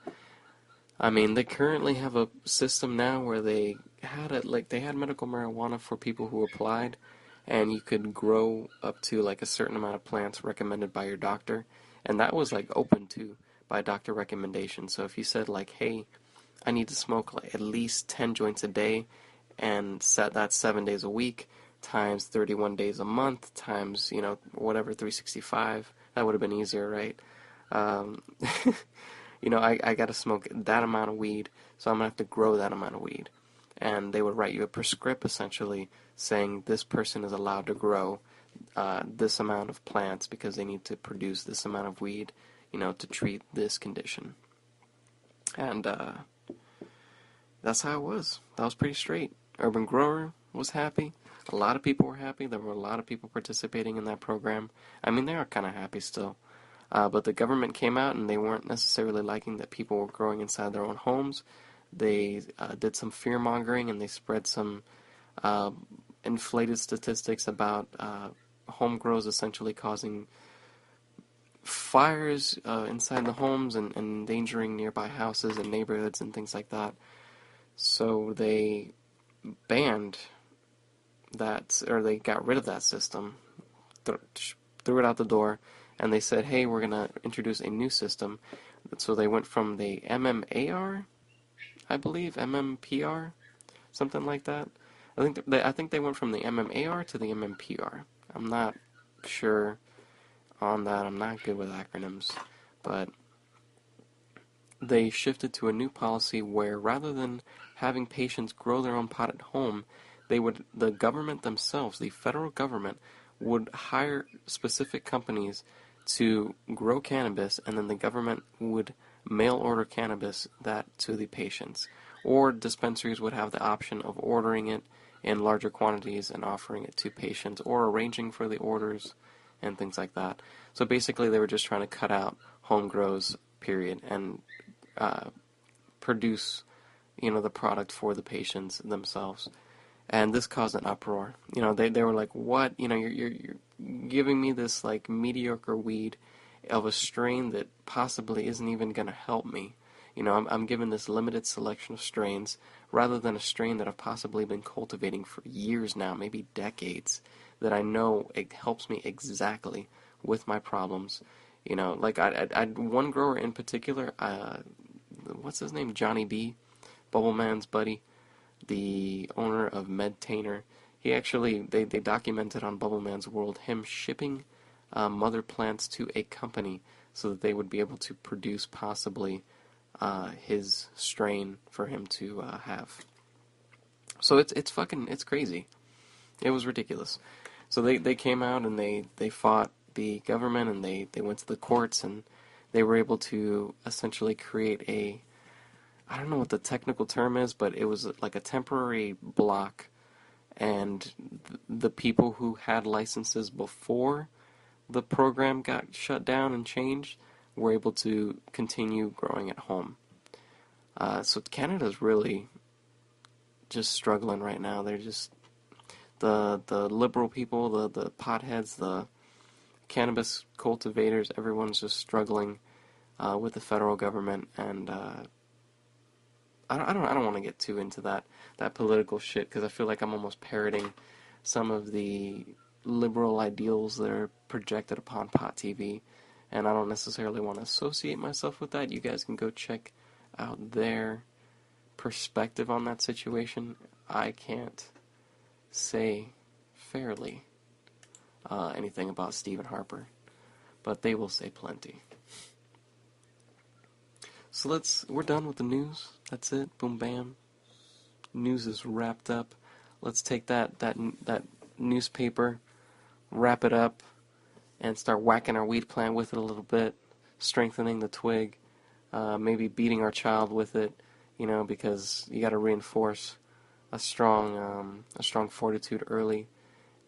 Speaker 1: I mean, they currently have a system now where they had medical marijuana for people who applied, and you could grow up to like a certain amount of plants recommended by your doctor, and that was like open to by doctor recommendation. So if you said like, hey, I need to smoke like at least 10 joints a day, and set that 7 days a week, times 31 days a month times, whatever, 365. That would have been easier, right? Um, I got to smoke that amount of weed, so I'm going to have to grow that amount of weed. And they would write you a prescript, essentially, saying this person is allowed to grow this amount of plants because they need to produce this amount of weed, to treat this condition. And that's how it was. That was pretty straight. Urban Grower was happy. A lot of people were happy. There were a lot of people participating in that program. I mean, they are kind of happy still. But the government came out and they weren't necessarily liking that people were growing inside their own homes. They did some fear-mongering and they spread some inflated statistics about home grows essentially causing fires inside the homes and endangering nearby houses and neighborhoods and things like that. So they banned that, or they got rid of that system, threw it out the door, and they said, hey, we're going to introduce a new system. So they went from the MMAR, I believe, MMPR, something like that. I think they went from the MMAR to the MMPR. I'm not sure on that. I'm not good with acronyms. But they shifted to a new policy where rather than having patients grow their own pot at home, the government themselves, the federal government, would hire specific companies to grow cannabis, and then the government would mail order cannabis that to the patients. Or dispensaries would have the option of ordering it in larger quantities and offering it to patients, or arranging for the orders and things like that. So basically they were just trying to cut out home grows, period, and produce, the product for the patients themselves. And this caused an uproar. They were like, what? You're giving me this, like, mediocre weed of a strain that possibly isn't even going to help me. I'm given this limited selection of strains rather than a strain that I've possibly been cultivating for years now, maybe decades, that I know it helps me exactly with my problems. Like I one grower in particular, what's his name? Johnny B, Bubbleman's buddy, the owner of Medtainer. He actually, they documented on Bubbleman's World him shipping mother plants to a company so that they would be able to produce possibly his strain for him to have. So it's crazy. It was ridiculous. So they came out and they fought the government and they went to the courts and they were able to essentially create I don't know what the technical term is, but it was like a temporary block, and the people who had licenses before the program got shut down and changed were able to continue growing at home. So Canada's really just struggling right now. They're just the liberal people, the potheads, the cannabis cultivators. Everyone's just struggling with the federal government, and I don't want to get too into that political shit because I feel like I'm almost parroting some of the liberal ideals that are projected upon Pot TV, and I don't necessarily want to associate myself with that. You guys can go check out their perspective on that situation. I can't say fairly anything about Stephen Harper, but they will say plenty. So we're done with the news. That's it. Boom, bam. News is wrapped up. Let's take that newspaper, wrap it up, and start whacking our weed plant with it a little bit, strengthening the twig, maybe beating our child with it, because you got to reinforce a strong fortitude early.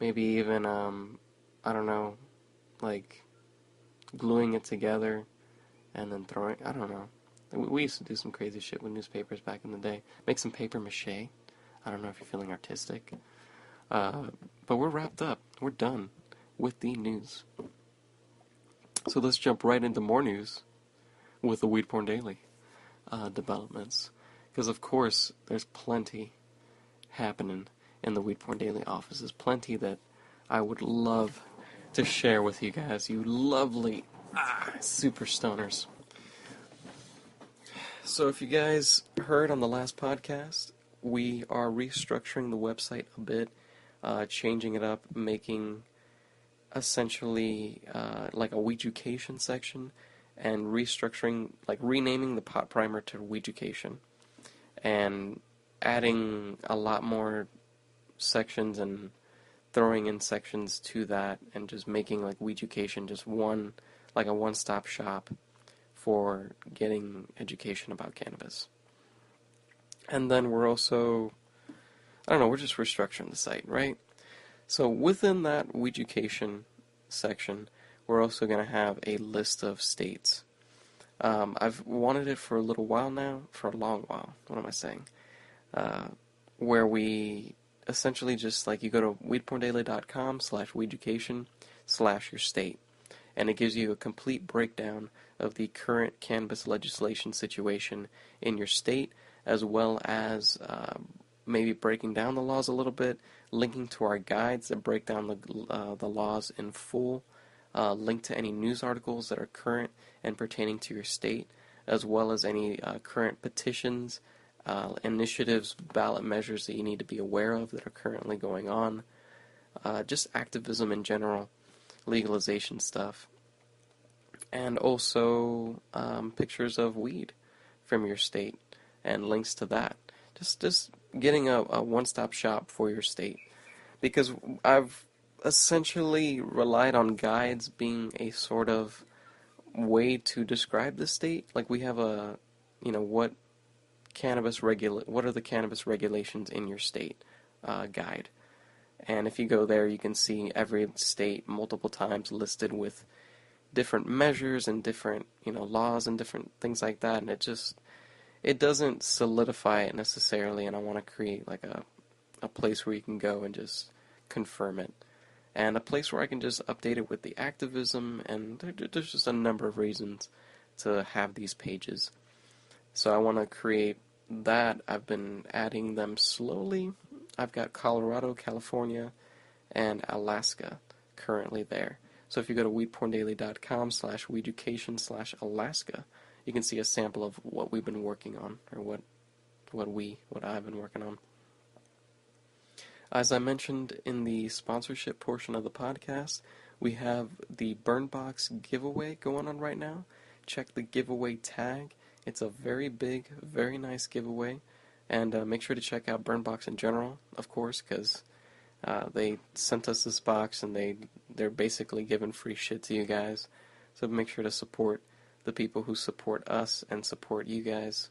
Speaker 1: Maybe even, I don't know, like gluing it together and then throwing, I don't know. We used to do some crazy shit with newspapers back in the day. Make some paper mache. I don't know if you're feeling artistic. But we're wrapped up. We're done with the news. So let's jump right into more news with the WeedPornDaily developments. Because, of course, there's plenty happening in the WeedPornDaily offices. Plenty that I would love to share with you guys, you lovely super stoners. So if you guys heard on the last podcast, we are restructuring the website a bit. changing it up, making essentially like a Weeducation section, and restructuring, like renaming the pot primer to Weeducation, and adding a lot more sections and throwing in sections to that, and just making like Weeducation just one, like a one-stop shop for getting education about cannabis. And then we're also, I don't know, we're just restructuring the site, right? So within that Weeducation section, we're also going to have a list of states. I've wanted it for a little while now, for a long while, what am I saying? Where we essentially just, like, you go to weedporndaily.com/weeducation/your state, and it gives you a complete breakdown of the current cannabis legislation situation in your state, as well as maybe breaking down the laws a little bit, linking to our guides that break down the laws in full, link to any news articles that are current and pertaining to your state, as well as any current petitions, initiatives, ballot measures that you need to be aware of that are currently going on, just activism in general, legalization stuff, and also pictures of weed from your state and links to that. Just getting a one-stop shop for your state, because I've essentially relied on guides being a sort of way to describe the state. Like, we have a, what are the cannabis regulations in your state guide. And if you go there, you can see every state multiple times listed with different measures and different, laws and different things like that. And it doesn't solidify it necessarily, and I want to create like a place where you can go and just confirm it. And a place where I can just update it with the activism, and there's just a number of reasons to have these pages. So I want to create that. I've been adding them slowly. I've got Colorado, California, and Alaska currently there. So if you go to weedporndaily.com/weeducation/Alaska, you can see a sample of what we've been working on, or what I've been working on. As I mentioned in the sponsorship portion of the podcast, we have the Burn Box giveaway going on right now. Check the giveaway tag. It's a very big, very nice giveaway. And make sure to check out Burn Box in general, of course, because they sent us this box, and they're basically giving free shit to you guys. So make sure to support the people who support us and support you guys.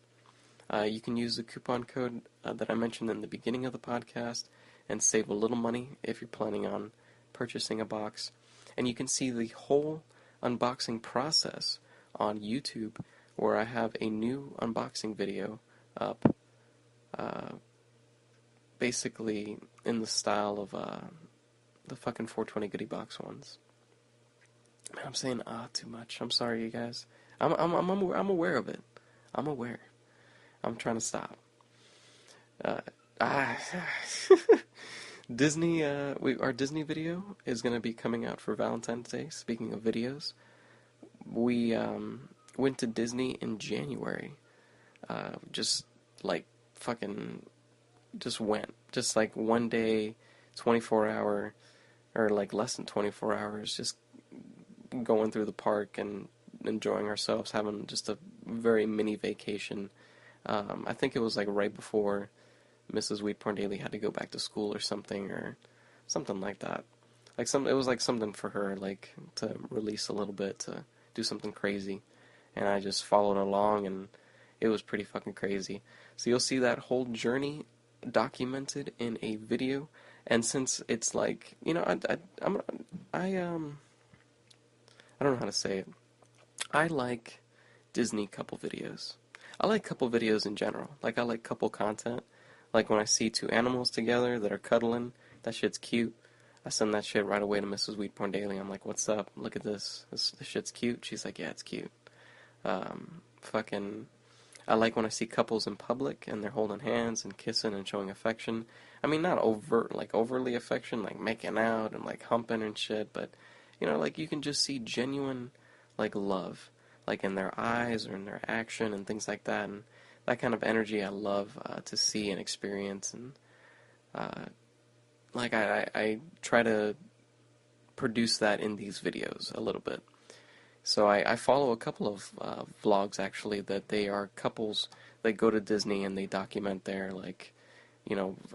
Speaker 1: You can use the coupon code that I mentioned in the beginning of the podcast and save a little money if you're planning on purchasing a box. And you can see the whole unboxing process on YouTube, where I have a new unboxing video up, basically in the style of the fucking 420 Goodie Box ones. Man, I'm saying too much. I'm sorry, you guys. I'm aware of it. I'm aware. I'm trying to stop. Disney, our Disney video is going to be coming out for Valentine's Day. Speaking of videos, we went to Disney in January. Just like fucking, just went. Just like one day, 24 hour, or like less than 24 hours, just going through the park and enjoying ourselves, having just a very mini vacation. I think it was like right before Mrs. WeedPornDaily had to go back to school or something like that. It was like something for her, like to release a little bit, to do something crazy, and I just followed along, and it was pretty fucking crazy. So you'll see that whole journey documented in a video, and since it's like, I don't know how to say it. I like Disney couple videos. I like couple videos in general. Like, I like couple content. Like, when I see two animals together that are cuddling, that shit's cute. I send that shit right away to Mrs. WeedPornDaily. I'm like, what's up? Look at this. This shit's cute. She's like, yeah, it's cute. I like when I see couples in public and they're holding hands and kissing and showing affection. I mean, not overly affection, like making out and like humping and shit, but, like, you can just see genuine, like, love, like in their eyes or in their action and things like that. And that kind of energy I love to see and experience. And like I try to produce that in these videos a little bit. So I follow a couple of vlogs actually that they are couples that go to Disney and they document their like,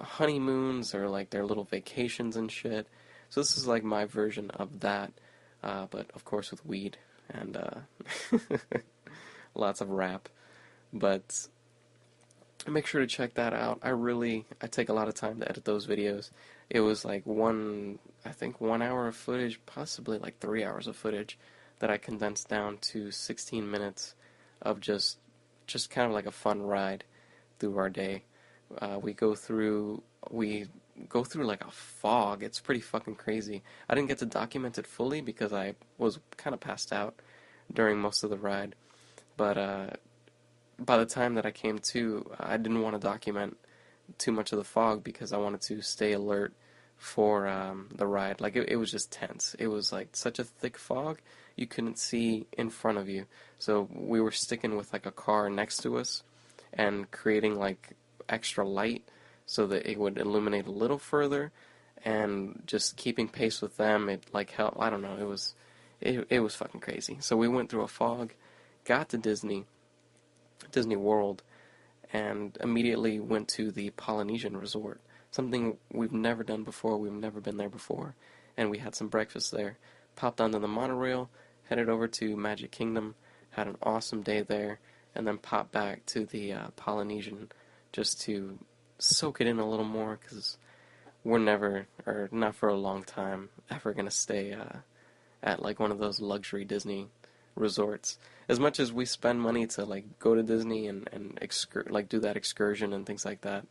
Speaker 1: honeymoons or like their little vacations and shit. So this is like my version of that, but of course with weed and lots of rap. But make sure to check that out. I take a lot of time to edit those videos. It was like I think 1 hour of footage, possibly like 3 hours of footage that I condensed down to 16 minutes of just kind of like a fun ride through our day. We go through like a fog. It's pretty fucking crazy. I didn't get to document it fully because I was kind of passed out during most of the ride. But by the time that I came to, I didn't want to document too much of the fog because I wanted to stay alert for the ride. Like it was just tense. It was like such a thick fog you couldn't see in front of you. So we were sticking with like a car next to us and creating like extra light so that it would illuminate a little further, and just keeping pace with them. It like helped. I don't know. It was fucking crazy. So we went through a fog, got to Disney World, and immediately went to the Polynesian Resort. Something we've never done before. We've never been there before, and we had some breakfast there. Popped onto the monorail, headed over to Magic Kingdom, had an awesome day there, and then popped back to the Polynesian just to soak it in a little more, because we're never, or not for a long time, ever going to stay at like one of those luxury Disney resorts. As much as we spend money to like go to Disney and like do that excursion and things like that,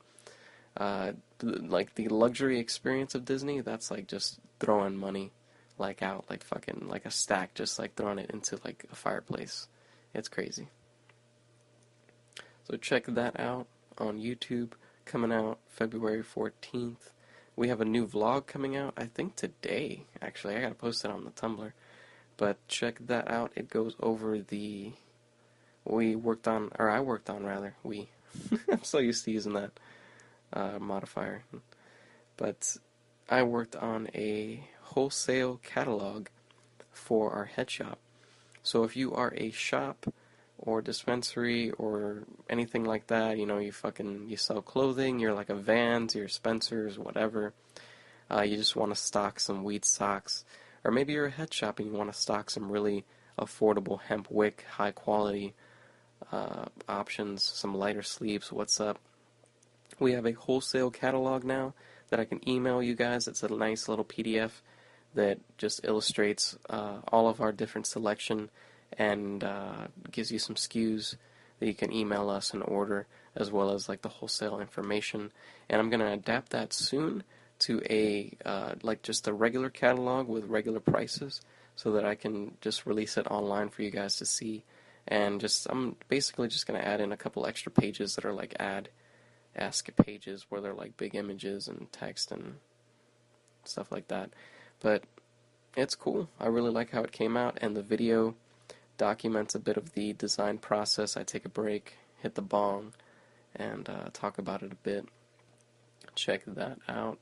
Speaker 1: like the luxury experience of Disney, that's like just throwing money like out, like fucking like a stack, just like throwing it into like a fireplace. It's crazy. So check that out on YouTube, coming out February 14th. We have a new vlog coming out, I think today, actually. I gotta post it on the Tumblr. But check that out. It goes over I worked on, rather, I'm so used to using that modifier. But I worked on a wholesale catalog for our head shop. So if you are a shop or dispensary or anything like that, you sell clothing, you're like a Vans, you're Spencer's, whatever, you just want to stock some weed socks, or maybe you're a head shop and you want to stock some really affordable hemp wick, high quality options, some lighter sleeves, what's up? We have a wholesale catalog now that I can email you guys. It's a nice little PDF that just illustrates all of our different selection and gives you some SKUs that you can email us and order, as well as like the wholesale information. And I'm going to adapt that soon to like just a regular catalog with regular prices, so that I can just release it online for you guys to see. And I'm basically just going to add in a couple extra pages that are like ask pages, where they're like big images and text and stuff like that. But it's cool. I really like how it came out, and the video documents a bit of the design process. I take a break, hit the bong, and talk about it a bit. Check that out.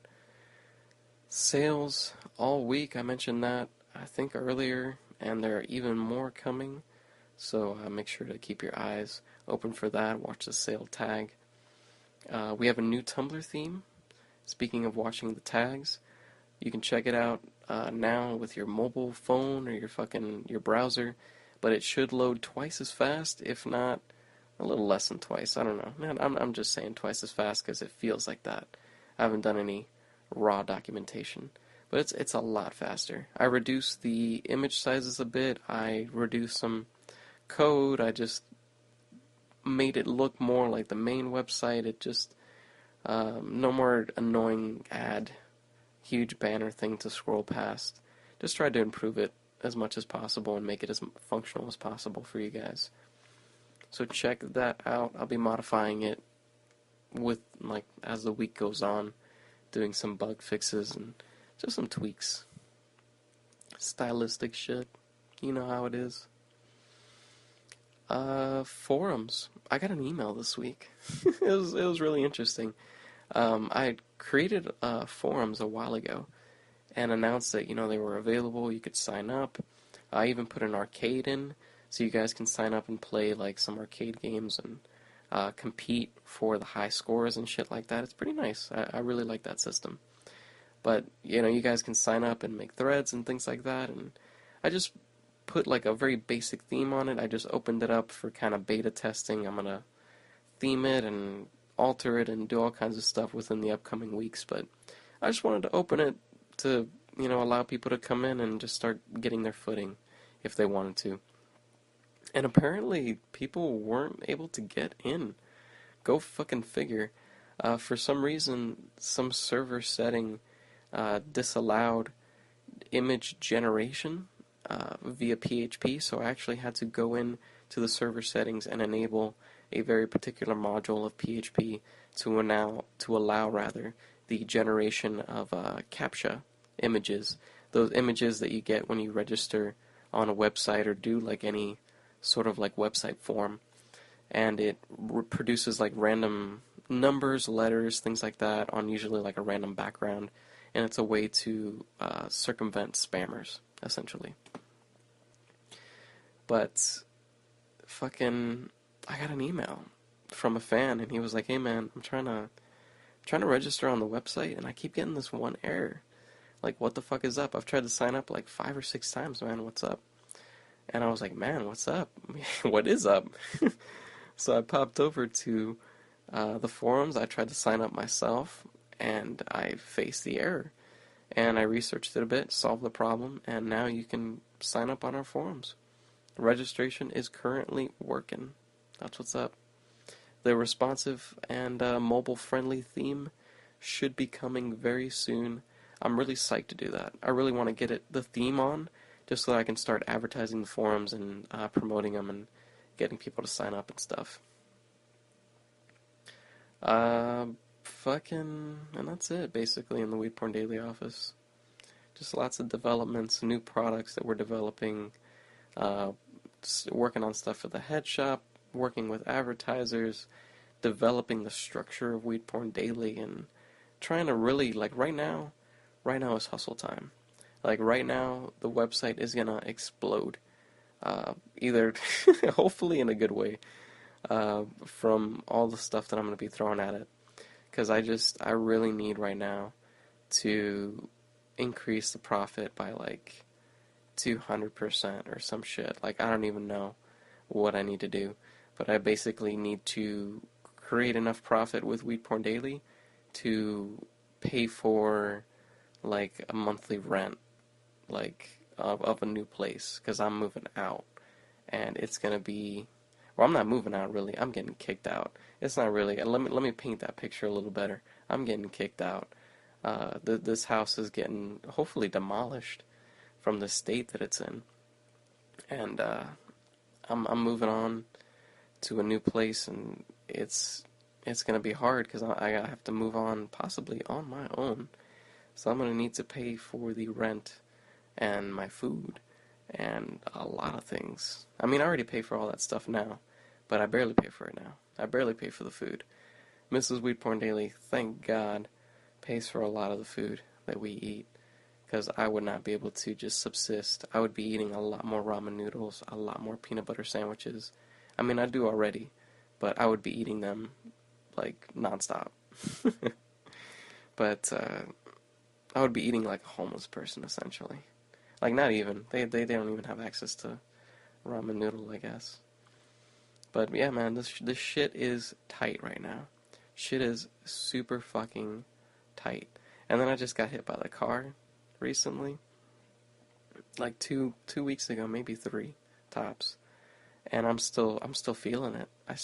Speaker 1: Sales all week, I mentioned that I think earlier, and there are even more coming. So make sure to keep your eyes open for that. Watch the sale tag. We have a new Tumblr theme. Speaking of watching the tags, you can check it out now with your mobile phone or your browser, but it should load twice as fast, if not a little less than twice. I don't know. Man, I'm just saying twice as fast because it feels like that. I haven't done any raw documentation, but it's a lot faster. I reduced the image sizes a bit. I reduced some code. I just made it look more like the main website. It just no more annoying huge banner thing to scroll past. Just tried to improve it as much as possible and make it as functional as possible for you guys. So check that out. I'll be modifying it with as the week goes on, doing some bug fixes and just some tweaks. Stylistic shit. You know how it is. Forums. I got an email this week. It was really interesting. I created forums a while ago and announced that, they were available. You could sign up. I even put an arcade in, so you guys can sign up and play like some arcade games and compete for the high scores and shit like that. It's pretty nice. I really like that system. But, you guys can sign up and make threads and things like that. And I just put like a very basic theme on it. I just opened it up for kind of beta testing. I'm going to theme it and alter it and do all kinds of stuff within the upcoming weeks. But I just wanted to open it to, allow people to come in and just start getting their footing if they wanted to. And apparently people weren't able to get in. Go fucking figure. For some reason, some server setting disallowed image generation via PHP, so I actually had to go in to the server settings and enable a very particular module of PHP to allow the generation of CAPTCHA images, those images that you get when you register on a website or do like any sort of like website form, and it produces like random numbers, letters, things like that on usually like a random background, and it's a way to circumvent spammers, essentially. But fucking, I got an email from a fan, and he was like, "Hey man, I'm trying to register on the website, and I keep getting this one error. Like, what the fuck is up? I've tried to sign up like 5 or 6 times, man. What's up?" And I was like, "Man, what's up? What is up?" So I popped over to the forums. I tried to sign up myself, and I faced the error. And I researched it a bit, solved the problem, and now you can sign up on our forums. Registration is currently working. That's what's up. The responsive and mobile-friendly theme should be coming very soon. I'm really psyched to do that. I really want to get the theme on, just so that I can start advertising the forums and promoting them and getting people to sign up and stuff. And that's it, basically, in the WeedPornDaily office. Just lots of developments, new products that we're developing, working on stuff for the head shop, working with advertisers, developing the structure of WeedPornDaily, and trying to really, like, right now is hustle time. Like, right now, the website is gonna explode. Either, hopefully in a good way, from all the stuff that I'm gonna be throwing at it. Because I really need right now to increase the profit by, like, 200% or some shit. Like, I don't even know what I need to do. But I basically need to create enough profit with WeedPornDaily to pay for, like, a monthly rent, like, of a new place. Because I'm moving out. And it's going to be... Well, I'm not moving out, really. I'm getting kicked out. It's not really... Let me paint that picture a little better. I'm getting kicked out. This house is getting, hopefully, demolished from the state that it's in. And I'm moving on to a new place, and it's going to be hard because I have to move on possibly on my own. So I'm going to need to pay for the rent and my food and a lot of things. I mean, I already pay for all that stuff now, but I barely pay for it now. I barely pay for the food. Mrs. WeedPornDaily, thank God, pays for a lot of the food that we eat, because I would not be able to just subsist. I would be eating a lot more ramen noodles, a lot more peanut butter sandwiches. I mean, I do already, but I would be eating them, like, nonstop. But I would be eating like a homeless person, essentially. Like, not even. They don't even have access to ramen noodle, I guess. But yeah, man, this shit is tight right now. Shit is super fucking tight. And then I just got hit by the car recently. Like two weeks ago, maybe 3 tops. And I'm still feeling it. I'm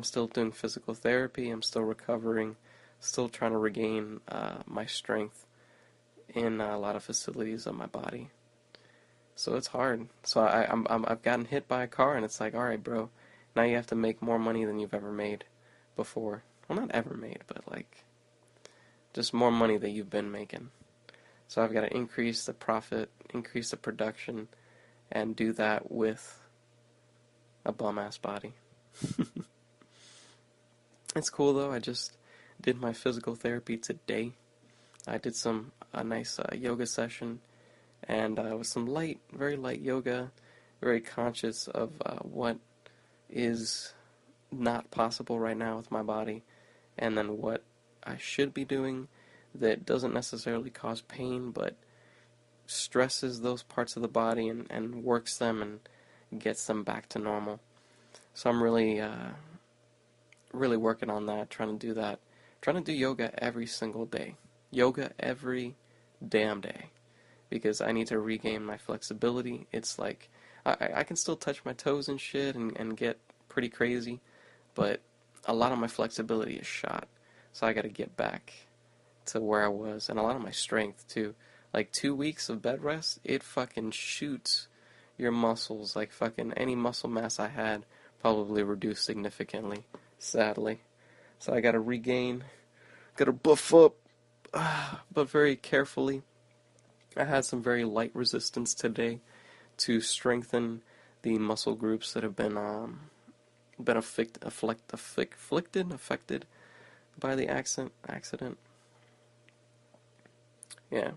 Speaker 1: still doing physical therapy. I'm still recovering. Still trying to regain my strength in a lot of facilities of my body. So it's hard. So I've gotten hit by a car, and it's like, all right, bro, now you have to make more money than you've ever made before. Well, not ever made, but like just more money that you've been making. So I've got to increase the profit, increase the production, and do that with a bum-ass body. It's cool, though. I just did my physical therapy today. I did a nice yoga session, and with some light, very light yoga, very conscious of what is not possible right now with my body, and then what I should be doing that doesn't necessarily cause pain, but stresses those parts of the body and works them and gets them back to normal. So I'm really working on that, trying to do that. Trying to do yoga every single day. Yoga every damn day. Because I need to regain my flexibility. It's like, I can still touch my toes and shit and get pretty crazy, but a lot of my flexibility is shot. So I gotta get back to where I was, and a lot of my strength too. Like 2 weeks of bed rest, it fucking shoots your muscles. Like fucking any muscle mass I had probably reduced significantly, sadly. So I gotta regain, gotta buff up, but very carefully. I had some very light resistance today to strengthen the muscle groups that have been affected by the accident. Yeah,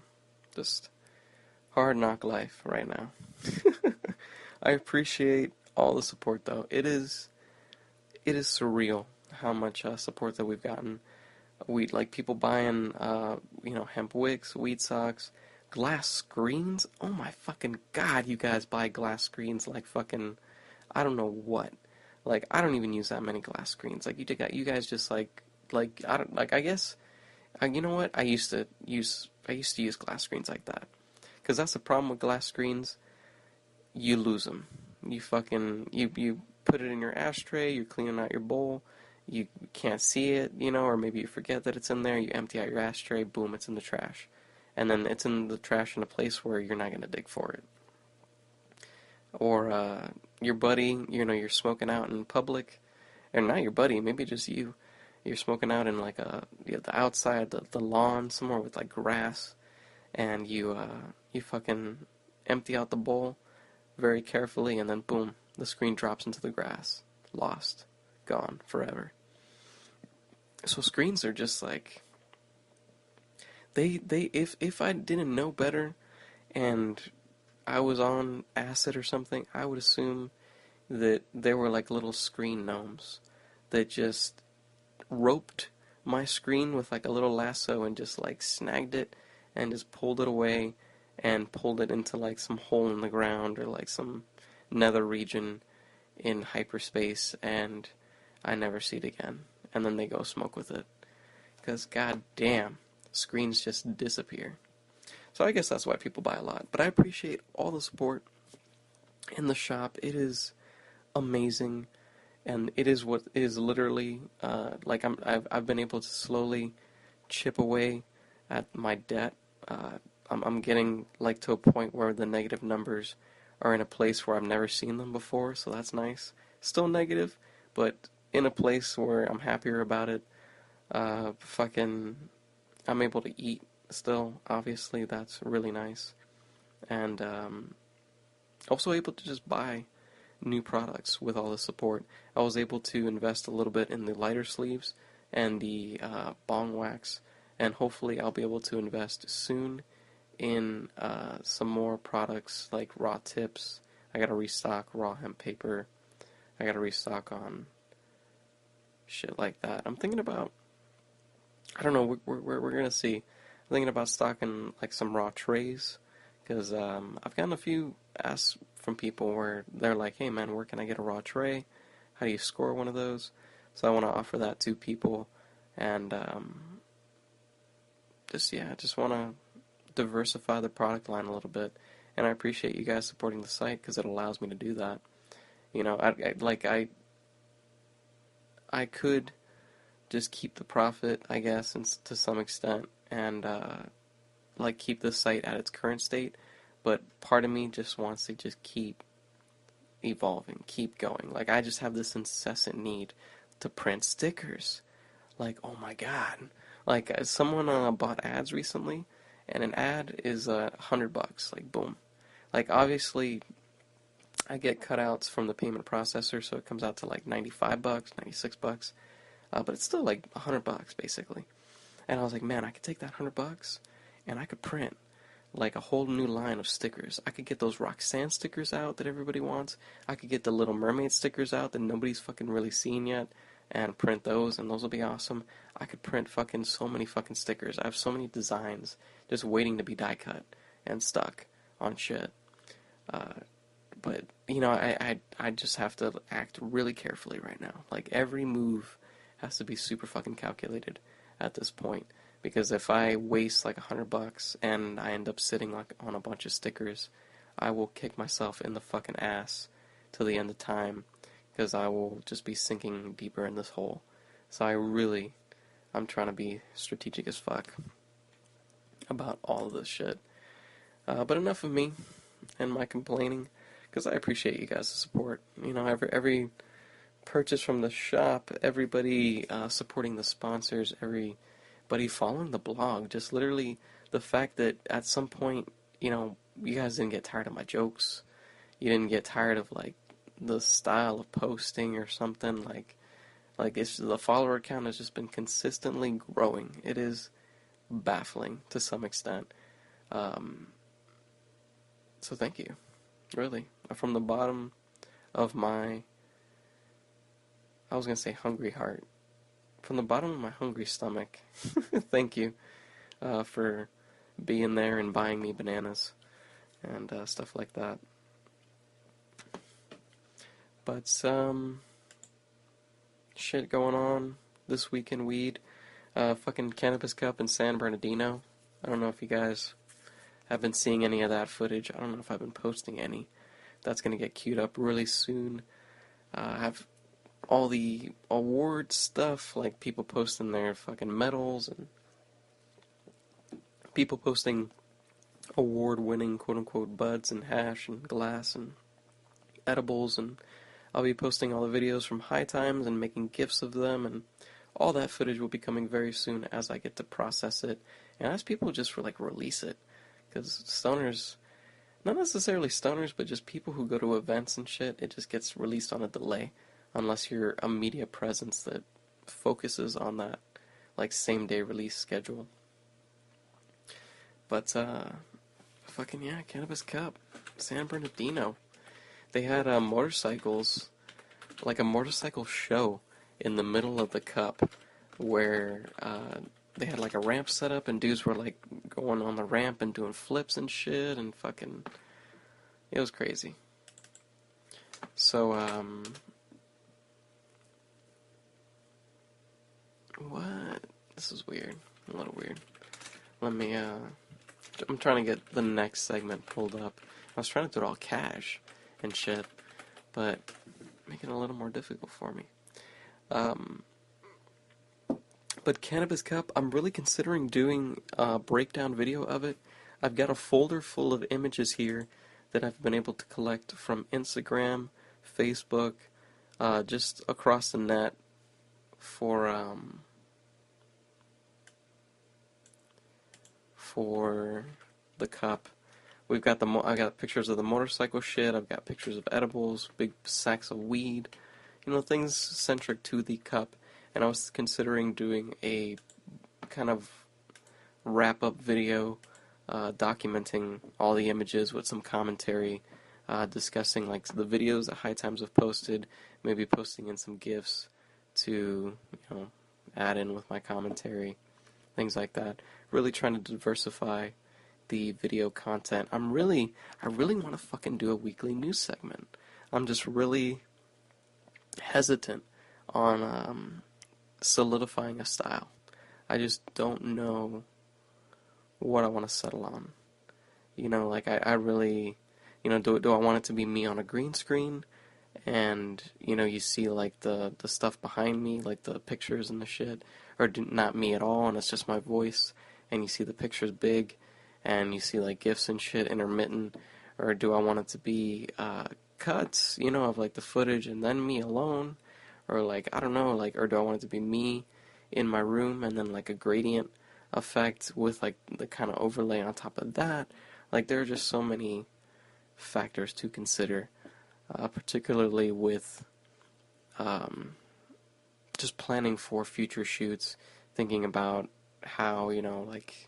Speaker 1: just hard knock life right now. I appreciate all the support though. It is surreal how much support that we've gotten. We like people buying hemp wicks, weed socks, glass screens. Oh my fucking god, you guys buy glass screens like fucking I don't know what. Like I don't even use that many glass screens. Like you guys just like I don't like I guess you know what? I used to use glass screens like that. Cuz that's the problem with glass screens. You lose them. You fucking you put it in your ashtray, you're cleaning out your bowl. You can't see it, or maybe you forget that it's in there, you empty out your ashtray, boom, it's in the trash. And then it's in the trash in a place where you're not going to dig for it. Or your buddy, you're smoking out in public, or not your buddy, maybe just you. You're smoking out in like the outside, the lawn, somewhere with like grass, and you fucking empty out the bowl very carefully, and then boom, the screen drops into the grass. Lost. Gone. Forever. So screens are just like they if I didn't know better and I was on acid or something, I would assume that they were like little screen gnomes that just roped my screen with like a little lasso and just like snagged it and just pulled it away and pulled it into like some hole in the ground or like some nether region in hyperspace, and I never see it again. And then they go smoke with it. Because, god damn, screens just disappear. So I guess that's why people buy a lot. But I appreciate all the support in the shop. It is amazing. And it is what is literally, I've been able to slowly chip away at my debt. I'm getting, like, to a point where the negative numbers are in a place where I've never seen them before, so that's nice. Still negative, but in a place where I'm happier about it. I'm able to eat still, obviously, that's really nice. And also able to just buy new products with all the support. I was able to invest a little bit in the lighter sleeves and the bong wax, and hopefully I'll be able to invest soon in some more products like raw tips. I gotta restock raw hemp paper. I gotta restock on shit like that. I'm thinking about, I don't know, we're gonna see. I'm thinking about stocking like some raw trays, because I've gotten a few asks from people where they're like, hey man, where can I get a raw tray? How do you score one of those? So I want to offer that to people, and just want to diversify the product line a little bit. And I appreciate you guys supporting the site because it allows me to do that. I could just keep the profit, I guess, and to some extent, and keep the site at its current state. But part of me just wants to just keep evolving, keep going. Like, I just have this incessant need to print stickers. Like, oh my god. Like, someone bought ads recently, and an ad is $100. Like, boom. Like, obviously, I get cutouts from the payment processor, so it comes out to like $95, $96. but it's still like $100 basically. And I was like, man, I could take that $100 and I could print like a whole new line of stickers. I could get those Roxanne stickers out that everybody wants. I could get the Little Mermaid stickers out that nobody's fucking really seen yet and print those, and those will be awesome. I could print fucking so many fucking stickers. I have so many designs just waiting to be die cut and stuck on shit. But you know, I just have to act really carefully right now. Like every move has to be super fucking calculated at this point. Because if I waste like $100 and I end up sitting like on a bunch of stickers, I will kick myself in the fucking ass till the end of time. Because I will just be sinking deeper in this hole. So I'm trying to be strategic as fuck about all of this shit. But enough of me and my complaining, because I appreciate you guys' support. You know, every purchase from the shop, everybody supporting the sponsors, everybody following the blog, just literally the fact that at some point, you know, you guys didn't get tired of my jokes. You didn't get tired of like the style of posting or something. Like it's the follower count has just been consistently growing. It is baffling to some extent. So thank you, really, from the bottom of my, I was gonna say hungry heart, from the bottom of my hungry stomach. Thank you for being there and buying me bananas and stuff like that. But shit going on this week in weed. Fucking Cannabis Cup in San Bernardino. I don't know if you guys have been seeing any of that footage. I don't know if I've been posting any. That's gonna get queued up really soon. I have all the award stuff, like people posting their fucking medals and people posting award-winning quote-unquote buds and hash and glass and edibles, and I'll be posting all the videos from High Times and making GIFs of them, and all that footage will be coming very soon as I get to process it and as people just like release it, because stoners, not necessarily stoners, but just people who go to events and shit, it just gets released on a delay unless you're a media presence that focuses on that like same day release schedule. But fucking yeah, Cannabis Cup, San Bernardino. They had motorcycles, like a motorcycle show in the middle of the cup, where they had like a ramp set up and dudes were like going on the ramp and doing flips and shit and fucking, it was crazy. So what? This is weird. A little weird. Let me I'm trying to get the next segment pulled up. I was trying to do it all cash and shit, but making it a little more difficult for me. But Cannabis Cup, I'm really considering doing a breakdown video of it. I've got a folder full of images here that I've been able to collect from Instagram, Facebook, just across the net for the cup. We've got I got pictures of the motorcycle shit. I've got pictures of edibles, big sacks of weed, you know, things centric to the cup. And I was considering doing a kind of wrap-up video documenting all the images with some commentary, discussing like the videos that High Times have posted, maybe posting in some GIFs to, you know, add in with my commentary, things like that. Really trying to diversify the video content. I really want to fucking do a weekly news segment. I'm just really hesitant on solidifying a style. I just don't know what I want to settle on. You know, like I really, you know, do I want it to be me on a green screen and, you know, you see like the stuff behind me, like the pictures and the shit, or not me at all and it's just my voice and you see the pictures big and you see like GIFs and shit intermittent, or do I want it to be cuts, you know, of like the footage and then me alone, or like, I don't know, like, or do I want it to be me in my room and then like a gradient effect with like the kind of overlay on top of that? Like, there are just so many factors to consider, particularly with just just planning for future shoots, thinking about how, like,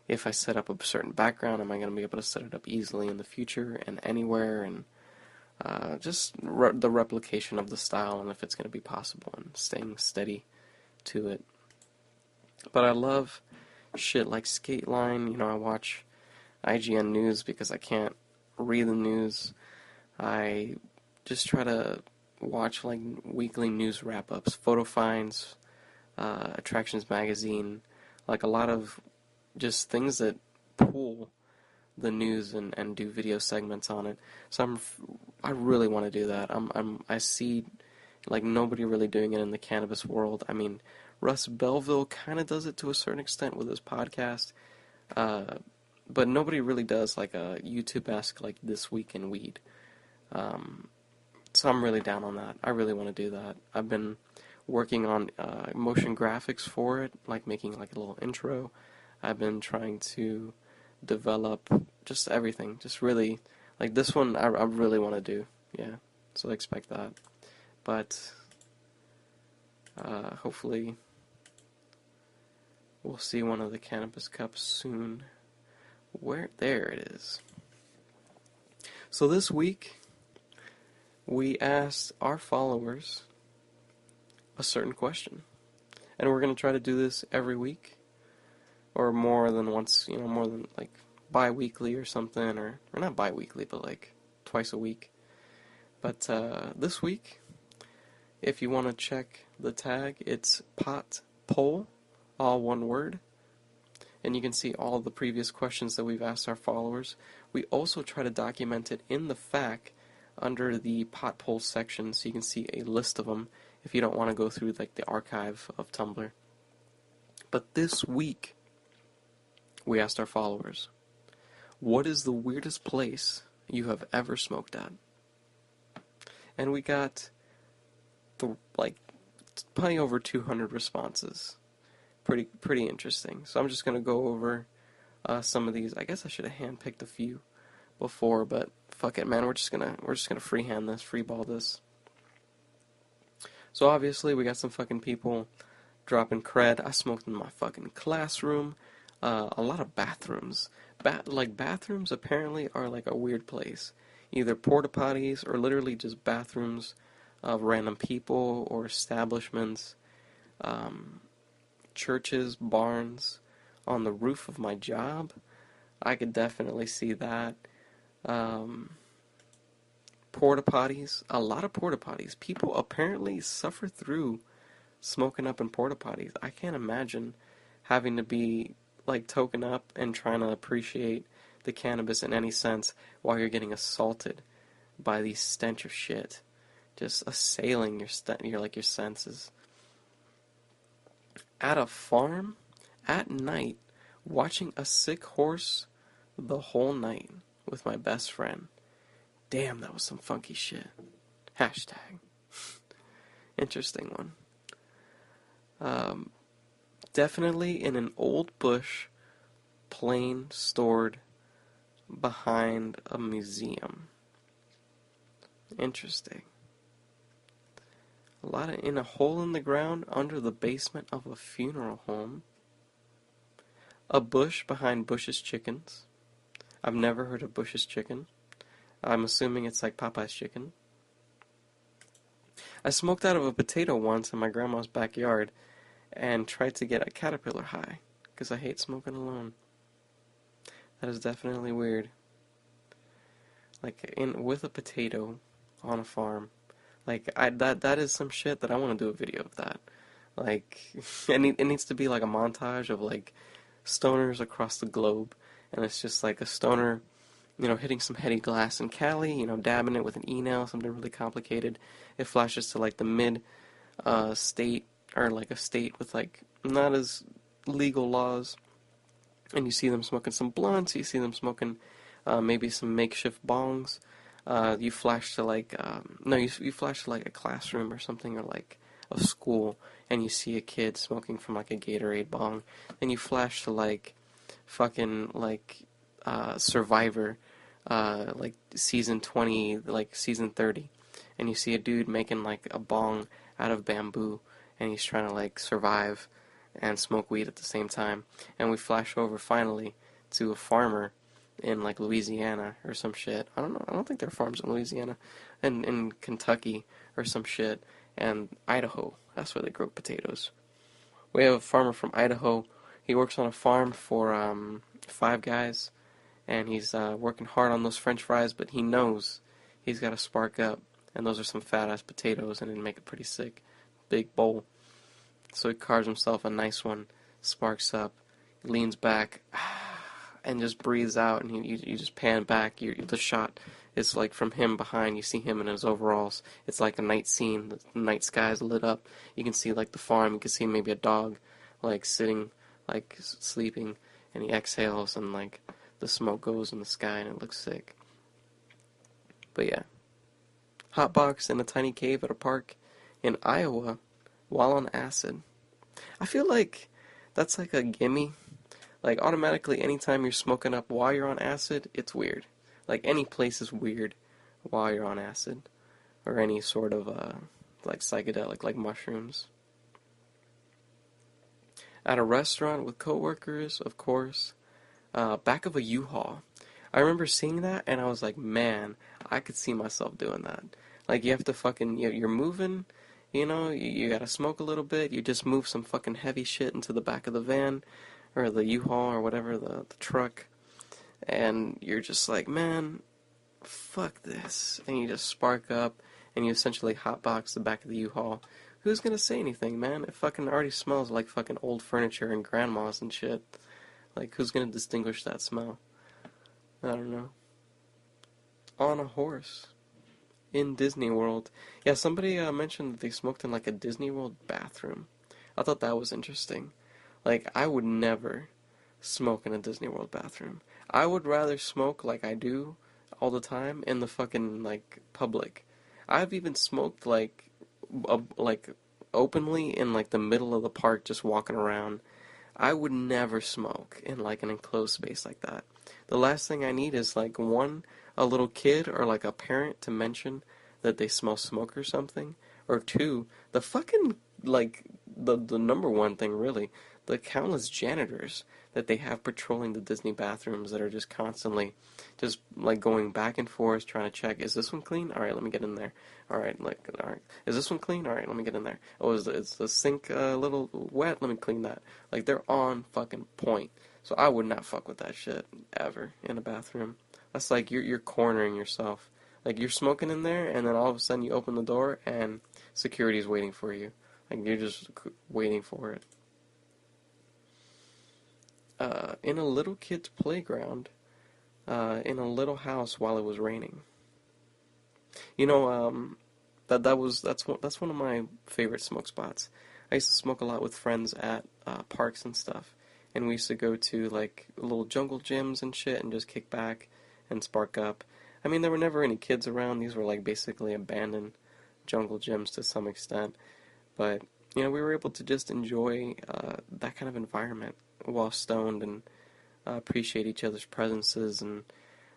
Speaker 1: if I set up a certain background, am I going to be able to set it up easily in the future and anywhere, and just the replication of the style, and if it's going to be possible, and staying steady to it. But I love shit like Skateline. I watch IGN News because I can't read the news. I just try to watch like weekly news wrap-ups, photo finds, Attractions Magazine, like a lot of just things that pull the news and do video segments on it. So I really want to do that. I see like nobody really doing it in the cannabis world. I mean, Russ Belville kind of does it to a certain extent with his podcast, but nobody really does like a YouTube-esque like This Week in Weed. So I'm really down on that. I really want to do that. I've been working on motion graphics for it, like making like a little intro. I've been trying to develop just everything. Just really, like this one I really want to do. Yeah, so expect that. But hopefully we'll see one of the cannabis cups soon. There it is. So this week we asked our followers a certain question. And we're going to try to do this every week. Or more than once, more than like bi-weekly or something. Or not bi-weekly, but like twice a week. But this week, if you want to check the tag, it's pot poll, all one word. And you can see all the previous questions that we've asked our followers. We also try to document it in the FAQ under the pot poll section, so you can see a list of them if you don't want to go through like the archive of Tumblr. But this week, we asked our followers, what is the weirdest place you have ever smoked at? And we got probably over 200 responses. Pretty interesting. So I'm just gonna go over some of these. I guess I should have handpicked a few before, but fuck it, man. We're just gonna freehand this, freeball this. So obviously we got some fucking people dropping cred. I smoked in my fucking classroom. A lot of bathrooms. Bathrooms apparently are like a weird place. Either porta potties or literally just bathrooms of random people or establishments. Churches, barns, on the roof of my job. I could definitely see that. Porta potties. A lot of porta potties. People apparently suffer through smoking up in porta potties. I can't imagine having to be like token up and trying to appreciate the cannabis in any sense while you're getting assaulted by the stench of shit just assailing your senses. At a farm at night, watching a sick horse the whole night with my best friend. Damn, that was some funky shit. Hashtag. Interesting one. Definitely in an old bush, plain stored behind a museum. Interesting. In a hole in the ground under the basement of a funeral home. A bush behind Bush's Chickens. I've never heard of Bush's Chicken. I'm assuming it's like Popeye's chicken. I smoked out of a potato once in my grandma's backyard and tried to get a caterpillar high because I hate smoking alone. That is definitely weird. Like with a potato on a farm. Like that is some shit that I want to do a video of that. Like it needs to be like a montage of like stoners across the globe, and it's just like a stoner, hitting some heady glass in Cali, dabbing it with an e-nail, something really complicated. It flashes to like the mid state, or like a state with like not as legal laws, and you see them smoking some blunts, you see them smoking maybe some makeshift bongs. You flash to like you flash to like a classroom or something, or like a school, and you see a kid smoking from like a Gatorade bong. Then you flash to like fucking like Survivor, like season 20, like season 30, and you see a dude making like a bong out of bamboo, and he's trying to like survive and smoke weed at the same time. And we flash over finally to a farmer in like Louisiana or some shit. I don't know. I don't think there are farms in Louisiana, and in Kentucky or some shit, and Idaho. That's where they grow potatoes. We have a farmer from Idaho. He works on a farm for Five Guys, and he's working hard on those French fries. But he knows he's got to spark up, and those are some fat ass potatoes, and it'd make it pretty sick, big bowl. So he carves himself a nice one, sparks up, leans back, and just breathes out, and you just pan back. The shot is like from him behind. You see him in his overalls. It's like a night scene. The night sky is lit up. You can see like the farm. You can see maybe a dog, like sitting, like sleeping, and he exhales, and like the smoke goes in the sky, and it looks sick. But yeah, hotbox in a tiny cave at a park in Iowa while on acid. I feel like that's like a gimme. Like, automatically, anytime you're smoking up while you're on acid, it's weird. Like, any place is weird while you're on acid. Or any sort of, like, psychedelic, like mushrooms. At a restaurant with coworkers, of course. Back of a U-Haul. I remember seeing that, and I was like, man, I could see myself doing that. Like, you have to fucking, you're moving, you gotta smoke a little bit, you just move some fucking heavy shit into the back of the van, or the U-Haul, or whatever, the truck, and you're just like, man, fuck this, and you just spark up, and you essentially hotbox the back of the U-Haul. Who's gonna say anything, man? It fucking already smells like fucking old furniture and grandmas and shit. Like, who's gonna distinguish that smell? I don't know. On a horse. In Disney World. Yeah, somebody mentioned that they smoked in, like, a Disney World bathroom. I thought that was interesting. Like, I would never smoke in a Disney World bathroom. I would rather smoke like I do all the time in the fucking, like, public. I've even smoked, like, openly in, like, the middle of the park just walking around. I would never smoke in, like, an enclosed space like that. The last thing I need is, like, one, a little kid or, like, a parent to mention that they smell smoke or something. Or two, the fucking, like, the number one thing, really, the countless janitors that they have patrolling the Disney bathrooms that are just constantly just like going back and forth trying to check, is this one clean? All right, let me get in there. All right, is this one clean? All right, let me get in there. Oh, is the sink a little wet? Let me clean that. Like, they're on fucking point. So I would not fuck with that shit ever in a bathroom. That's like you're cornering yourself. Like, you're smoking in there, and then all of a sudden you open the door and security's waiting for you. Like, you're just waiting for it. In a little kid's playground, in a little house while it was raining. You know, that's one of my favorite smoke spots. I used to smoke a lot with friends at parks and stuff, and we used to go to like little jungle gyms and shit, and just kick back and spark up. I mean, there were never any kids around. These were like basically abandoned jungle gyms to some extent, but we were able to just enjoy that kind of environment while stoned and appreciate each other's presences and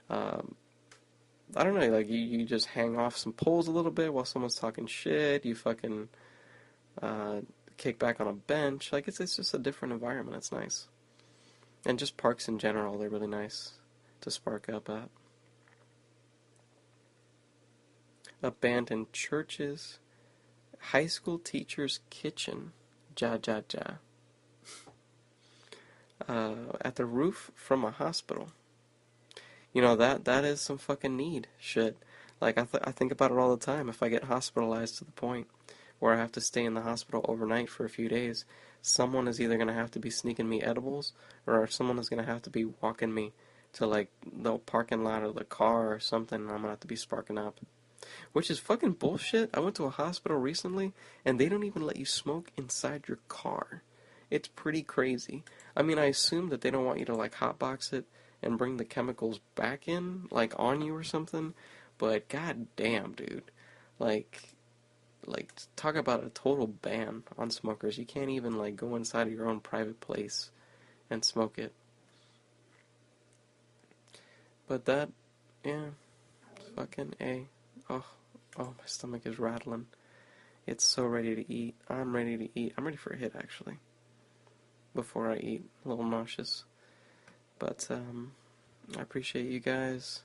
Speaker 1: I don't know, like you just hang off some poles a little bit while someone's talking shit. You fucking kick back on a bench. Like it's just a different environment. It's nice, and just parks in general, they're really nice to spark up at. Abandoned churches, high school teacher's kitchen, ja ja ja. At the roof from a hospital. That is some fucking need shit. Like, I think about it all the time. If I get hospitalized to the point where I have to stay in the hospital overnight for a few days, someone is either going to have to be sneaking me edibles, or someone is going to have to be walking me to, like, the parking lot or the car or something, and I'm going to have to be sparking up. Which is fucking bullshit. I went to a hospital recently, and they don't even let you smoke inside your car. It's pretty crazy. I mean, I assume that they don't want you to, like, hotbox it and bring the chemicals back in, like, on you or something, but god damn, dude. Like, talk about a total ban on smokers. You can't even, like, go inside of your own private place and smoke it. But that, yeah, fucking A. Oh, my stomach is rattling. It's so ready to eat. I'm ready to eat. I'm ready for a hit, actually. Before I eat. A little nauseous. But, I appreciate you guys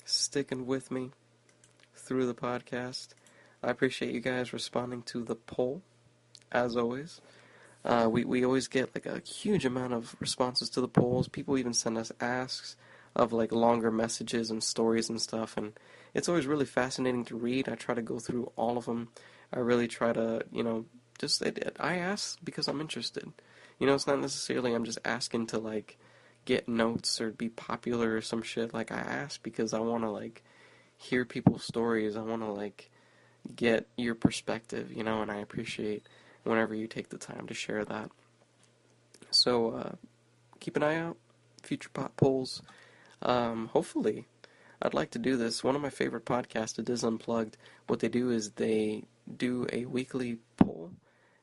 Speaker 1: sticking with me through the podcast. I appreciate you guys responding to the poll, as always. We always get like a huge amount of responses to the polls. People even send us asks of like longer messages and stories and stuff, and it's always really fascinating to read. I try to go through all of them. I really try to, I ask because I'm interested. It's not necessarily I'm just asking to like get notes or be popular or some shit. Like I ask because I want to like hear people's stories. I want to like get your perspective, and I appreciate whenever you take the time to share that. So, keep an eye out. Future pot polls. Hopefully, I'd like to do this. One of my favorite podcasts, It Is Unplugged, what they do is they do a weekly poll,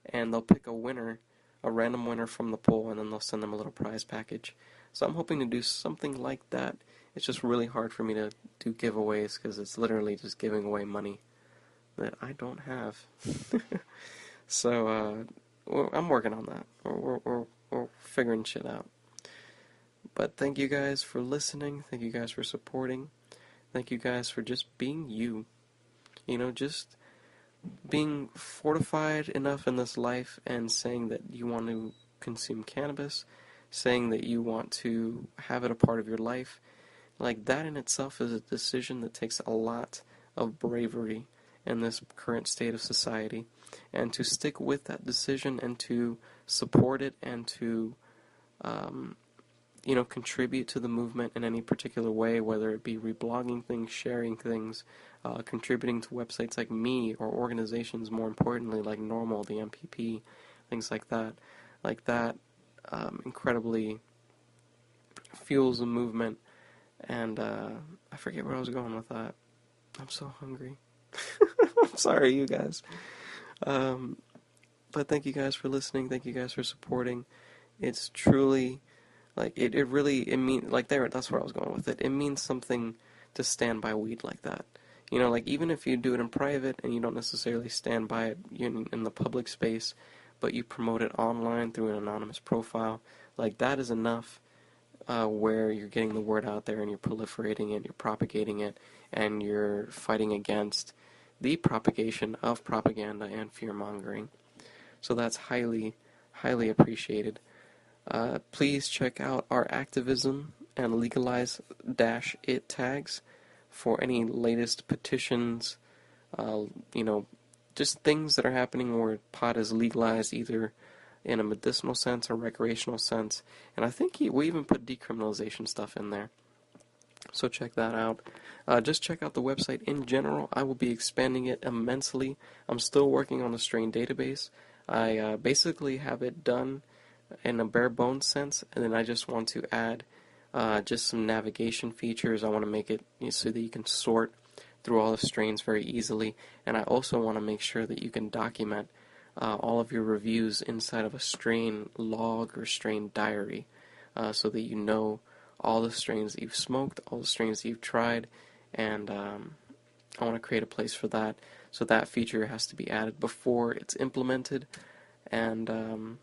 Speaker 1: and they'll pick a winner, a random winner from the poll, and then they'll send them a little prize package. So I'm hoping to do something like that. It's just really hard for me to do giveaways, because it's literally just giving away money that I don't have. So, I'm working on that. We're figuring shit out. But thank you guys for listening. Thank you guys for supporting. Thank you guys for just being you. Just being fortified enough in this life and saying that you want to consume cannabis, saying that you want to have it a part of your life. Like, that in itself is a decision that takes a lot of bravery in this current state of society. And to stick with that decision and to support it and to, contribute to the movement in any particular way, whether it be reblogging things, sharing things, contributing to websites like me or organizations, more importantly, like Normal, the MPP, things like that. Like that incredibly fuels the movement. And I forget where I was going with that. I'm so hungry. I'm sorry, you guys. But thank you guys for listening. Thank you guys for supporting. It's truly, like, it means, like, that's where I was going with it. It means something to stand by weed like that. Like, even if you do it in private and you don't necessarily stand by it in the public space, but you promote it online through an anonymous profile, like, that is enough where you're getting the word out there and you're proliferating it, you're propagating it, and you're fighting against the propagation of propaganda and fear-mongering. So that's highly, highly appreciated. Please check out our activism and legalize-it tags for any latest petitions, just things that are happening where pot is legalized either in a medicinal sense or recreational sense. And I think we even put decriminalization stuff in there. So check that out. Just check out the website in general. I will be expanding it immensely. I'm still working on the strain database. I basically have it done in a bare bones sense, and then I just want to add just some navigation features. I want to make it so that you can sort through all the strains very easily, and I also want to make sure that you can document all of your reviews inside of a strain log or strain diary, so that you know all the strains that you've smoked, all the strains that you've tried, and I want to create a place for that. So that feature has to be added before it's implemented, and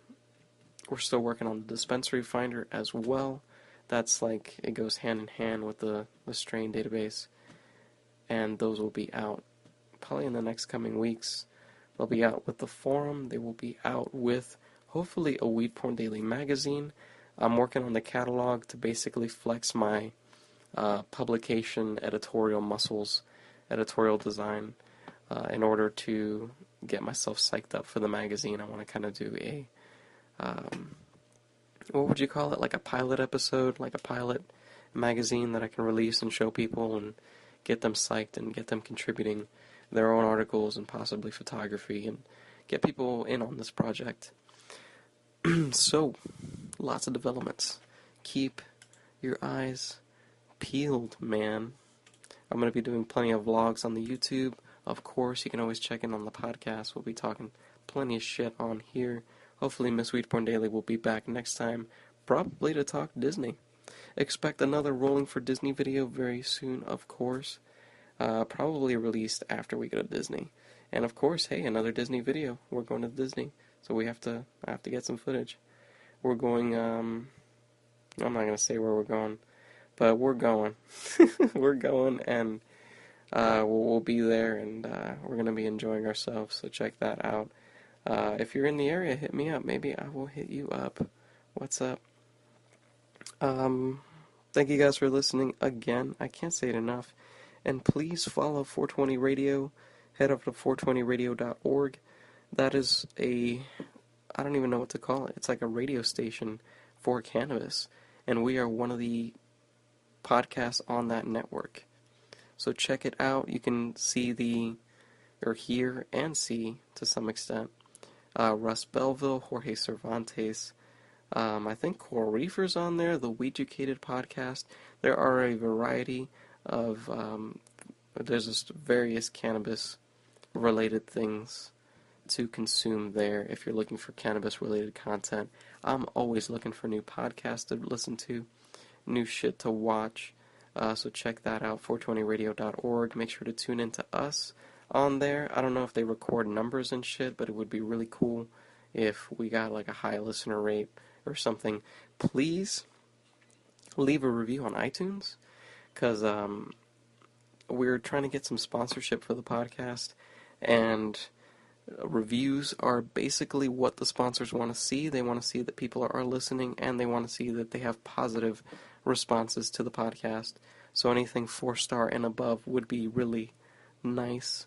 Speaker 1: we're still working on the dispensary finder as well. That's like, it goes hand in hand with the strain database, and those will be out probably in the next coming weeks. They'll be out with the forum. They will be out with, hopefully, a WeedPornDaily magazine. I'm working on the catalog to basically flex my publication editorial muscles, editorial design, in order to get myself psyched up for the magazine. I want to kind of do a, what would you call it, like a pilot episode, like a pilot magazine that I can release and show people and get them psyched and get them contributing their own articles and possibly photography and get people in on this project. So, lots of developments. Keep your eyes peeled, man. I'm going to be doing plenty of vlogs on the YouTube. Of course, you can always check in on the podcast. We'll be talking plenty of shit on here. Hopefully, Miss WeedPornDaily will be back next time, probably to talk Disney. Expect another Rolling for Disney video very soon, of course. Probably released after we go to Disney. And of course, hey, another Disney video. We're going to Disney, so I have to get some footage. We're going, I'm not gonna say where we're going, but we're going. We're going, and we'll be there, and we're gonna be enjoying ourselves. So check that out. If you're in the area, hit me up. Maybe I will hit you up. What's up? Thank you guys for listening again. I can't say it enough. And please follow 420 Radio. Head over to 420radio.org. That is I don't even know what to call it. It's like a radio station for cannabis. And we are one of the podcasts on that network. So check it out. You can hear and see, to some extent, Russ Belville, Jorge Cervantes, I think Coral Reefer's on there, the Weeducated podcast. There are a variety of, there's just various cannabis-related things to consume there if you're looking for cannabis-related content. I'm always looking for new podcasts to listen to, new shit to watch, so check that out, 420radio.org. Make sure to tune in to us on there. I don't know if they record numbers and shit, but it would be really cool if we got like a high listener rate or something. Please leave a review on iTunes, because we're trying to get some sponsorship for the podcast, and reviews are basically what the sponsors want to see. They want to see that people are listening, and they want to see that they have positive responses to the podcast. So anything 4-star and above would be really nice.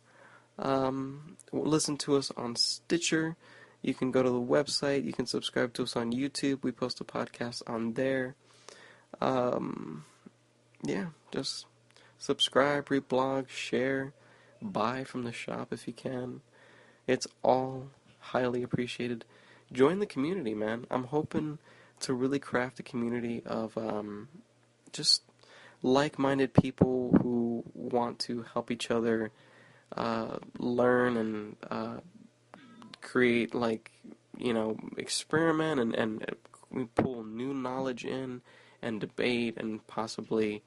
Speaker 1: Listen to us on Stitcher. You can go to the website. You can subscribe to us on YouTube. We post a podcast on there. Yeah, just subscribe, reblog, share, buy from the shop if you can. It's all highly appreciated. Join the community, man. I'm hoping to really craft a community of just like-minded people who want to help each other learn and create, experiment and pull new knowledge in and debate and possibly,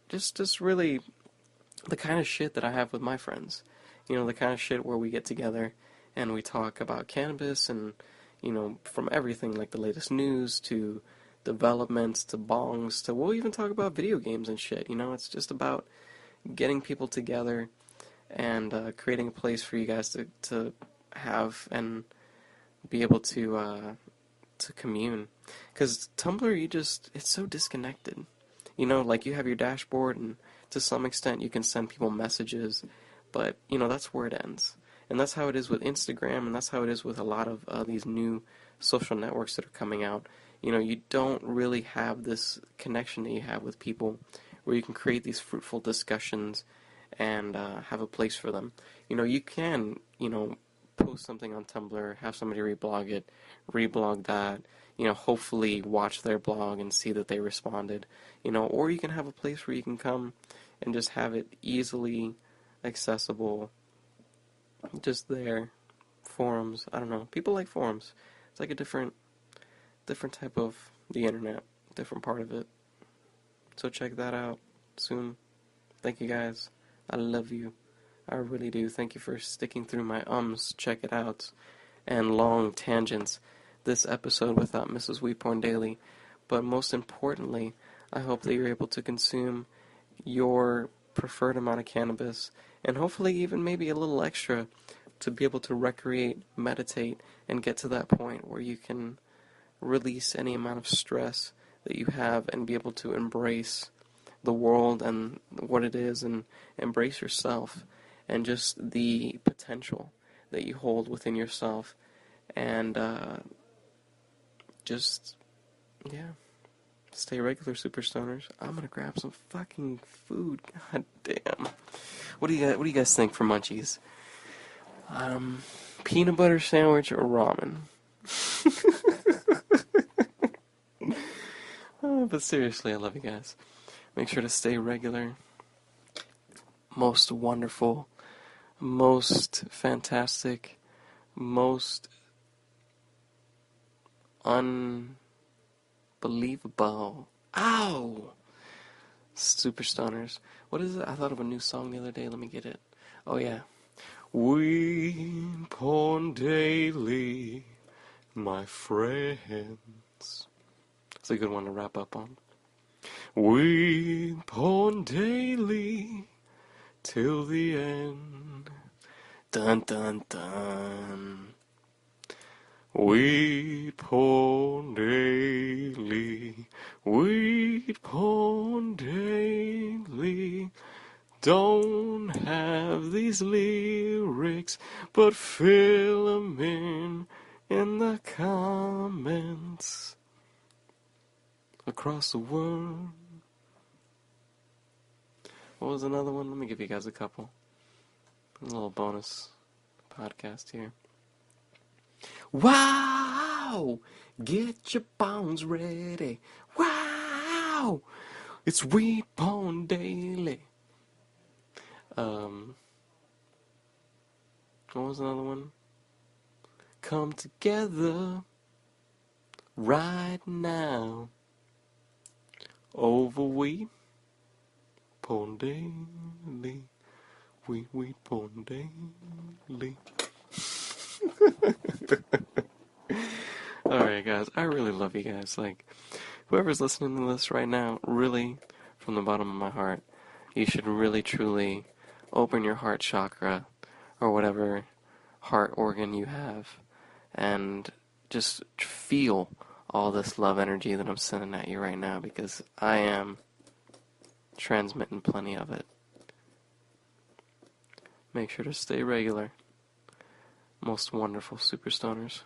Speaker 1: just really the kind of shit that I have with my friends. The kind of shit where we get together and we talk about cannabis and, from everything like the latest news to developments to bongs to, we'll even talk about video games and shit. It's just about getting people together and creating a place for you guys to have and be able to commune. Because Tumblr, it's so disconnected. Like you have your dashboard, and to some extent you can send people messages, but, that's where it ends. And that's how it is with Instagram, and that's how it is with a lot of these new social networks that are coming out. You don't really have this connection that you have with people where you can create these fruitful discussions and have a place for them. You can, post something on Tumblr, have somebody reblog that, hopefully watch their blog and see that they responded, or you can have a place where you can come and just have it easily accessible, just there. Forums, I don't know, people like forums. It's like a different type of the internet, different part of it. So check that out soon. Thank you guys. I love you. I really do. Thank you for sticking through my check it out, and long tangents this episode without Mrs. WeedPornDaily. But most importantly, I hope that you're able to consume your preferred amount of cannabis, and hopefully even maybe a little extra, to be able to recreate, meditate, and get to that point where you can release any amount of stress that you have and be able to embrace the world and what it is, and embrace yourself and just the potential that you hold within yourself, and stay regular, super stoners. I'm gonna grab some fucking food. God damn. What do you guys think for munchies? Peanut butter sandwich or ramen? But seriously, I love you guys. Make sure to stay regular. Most wonderful, most fantastic, most unbelievable. Ow! Super stoners. What is it? I thought of a new song the other day. Let me get it. Oh yeah. Weed Porn Daily, my friends. It's a good one to wrap up on. Weed Porn Daily, till the end. Dun dun dun. Weed Porn Daily, Weed Porn Daily. Don't have these lyrics, but fill 'em in the comments across the world. What was another one? Let me give you guys a couple. A little bonus podcast here. Wow! Get your bones ready. Wow! It's Weed Porn Daily. What was another one? Come together right now over Weed Porn Daily. Weed Porn Daily. Alright guys, I really love you guys. Like, whoever's listening to this right now, really, from the bottom of my heart, you should really truly open your heart chakra, or whatever heart organ you have, and just feel all this love energy that I'm sending at you right now, because I am transmitting plenty of it. Make sure to stay regular. Most wonderful super stoners.